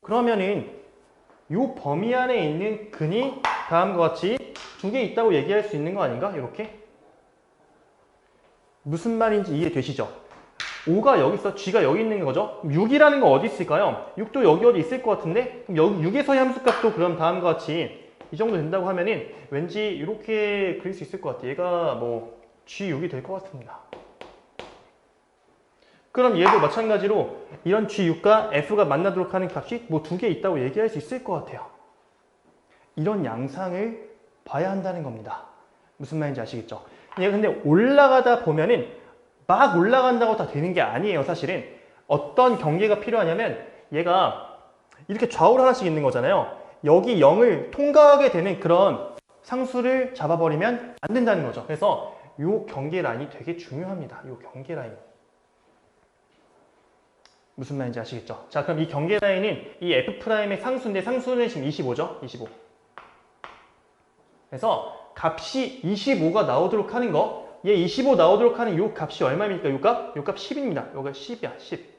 그러면은 요 범위 안에 있는 근이 다음과 같이 2개 있다고 얘기할 수 있는 거 아닌가? 이렇게 무슨 말인지 이해되시죠? 5가 여기 있어, G가 여기 있는 거죠? 6이라는 거 어디 있을까요? 6도 여기 어디 있을 것 같은데? 그럼 여기 6에서의 함수값도 그럼 다음과 같이 이 정도 된다고 하면은 왠지 이렇게 그릴 수 있을 것 같아요. 얘가 뭐 G6이 될 것 같습니다. 그럼 얘도 마찬가지로 이런 G6과 F가 만나도록 하는 값이 뭐 2개 있다고 얘기할 수 있을 것 같아요. 이런 양상을 봐야 한다는 겁니다. 무슨 말인지 아시겠죠? 얘가 근데 올라가다 보면은 막 올라간다고 다 되는 게 아니에요. 사실은 어떤 경계가 필요하냐면 얘가 이렇게 좌우로 하나씩 있는 거잖아요. 여기 0을 통과하게 되는 그런 상수를 잡아버리면 안 된다는 거죠. 그래서 이 경계 라인이 되게 중요합니다. 이 경계 라인. 무슨 말인지 아시겠죠? 자, 그럼 이 경계 라인은 이 F'의 상수인데 상수는 지금 25죠? 25. 그래서 값이 25가 나오도록 하는 거, 얘 25 나오도록 하는 이 값이 얼마입니까? 이 값? 이 값 10입니다. 이거 10이야, 10.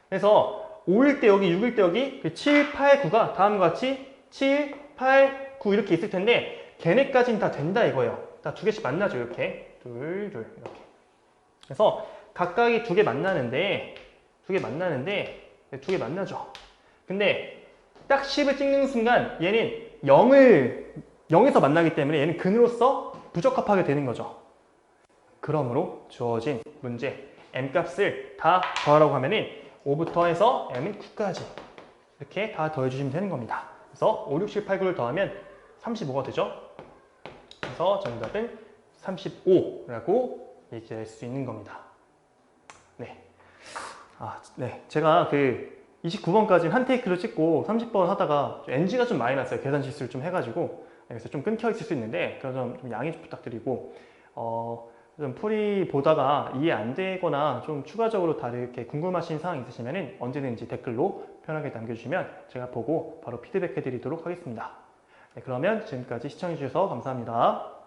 그래서 5일 때 여기, 6일 때 여기, 7, 8, 9가 다음과 같이 7, 8, 9 이렇게 있을 텐데 걔네까지는 다 된다 이거예요. 다 두 개씩 만나죠, 이렇게. 둘, 둘, 이렇게. 그래서 각각이 두 개 만나는데, 두 개 만나죠. 근데 딱 10을 찍는 순간 얘는 0에서 만나기 때문에 얘는 근으로서 부적합하게 되는 거죠. 그러므로 주어진 문제 m값을 다 더하라고 하면은 5부터 해서 m은 9까지 이렇게 다 더해주시면 되는 겁니다. 그래서 5, 6, 7, 8, 9를 더하면 35가 되죠. 그래서 정답은 35라고 얘기할 수 있는 겁니다. 네. 네. 제가 29번까지는 한 테이크로 찍고 30번 하다가 NG가 좀 많이 났어요. 계산 실수를 좀 해가지고. 그래서 좀 끊겨 있을 수 있는데, 그런 점 좀 양해 좀 부탁드리고, 좀 풀이 보다가 이해 안 되거나 좀 추가적으로 다르게 궁금하신 사항 있으시면 언제든지 댓글로 편하게 남겨주시면 제가 보고 바로 피드백 해드리도록 하겠습니다. 네, 그러면 지금까지 시청해주셔서 감사합니다.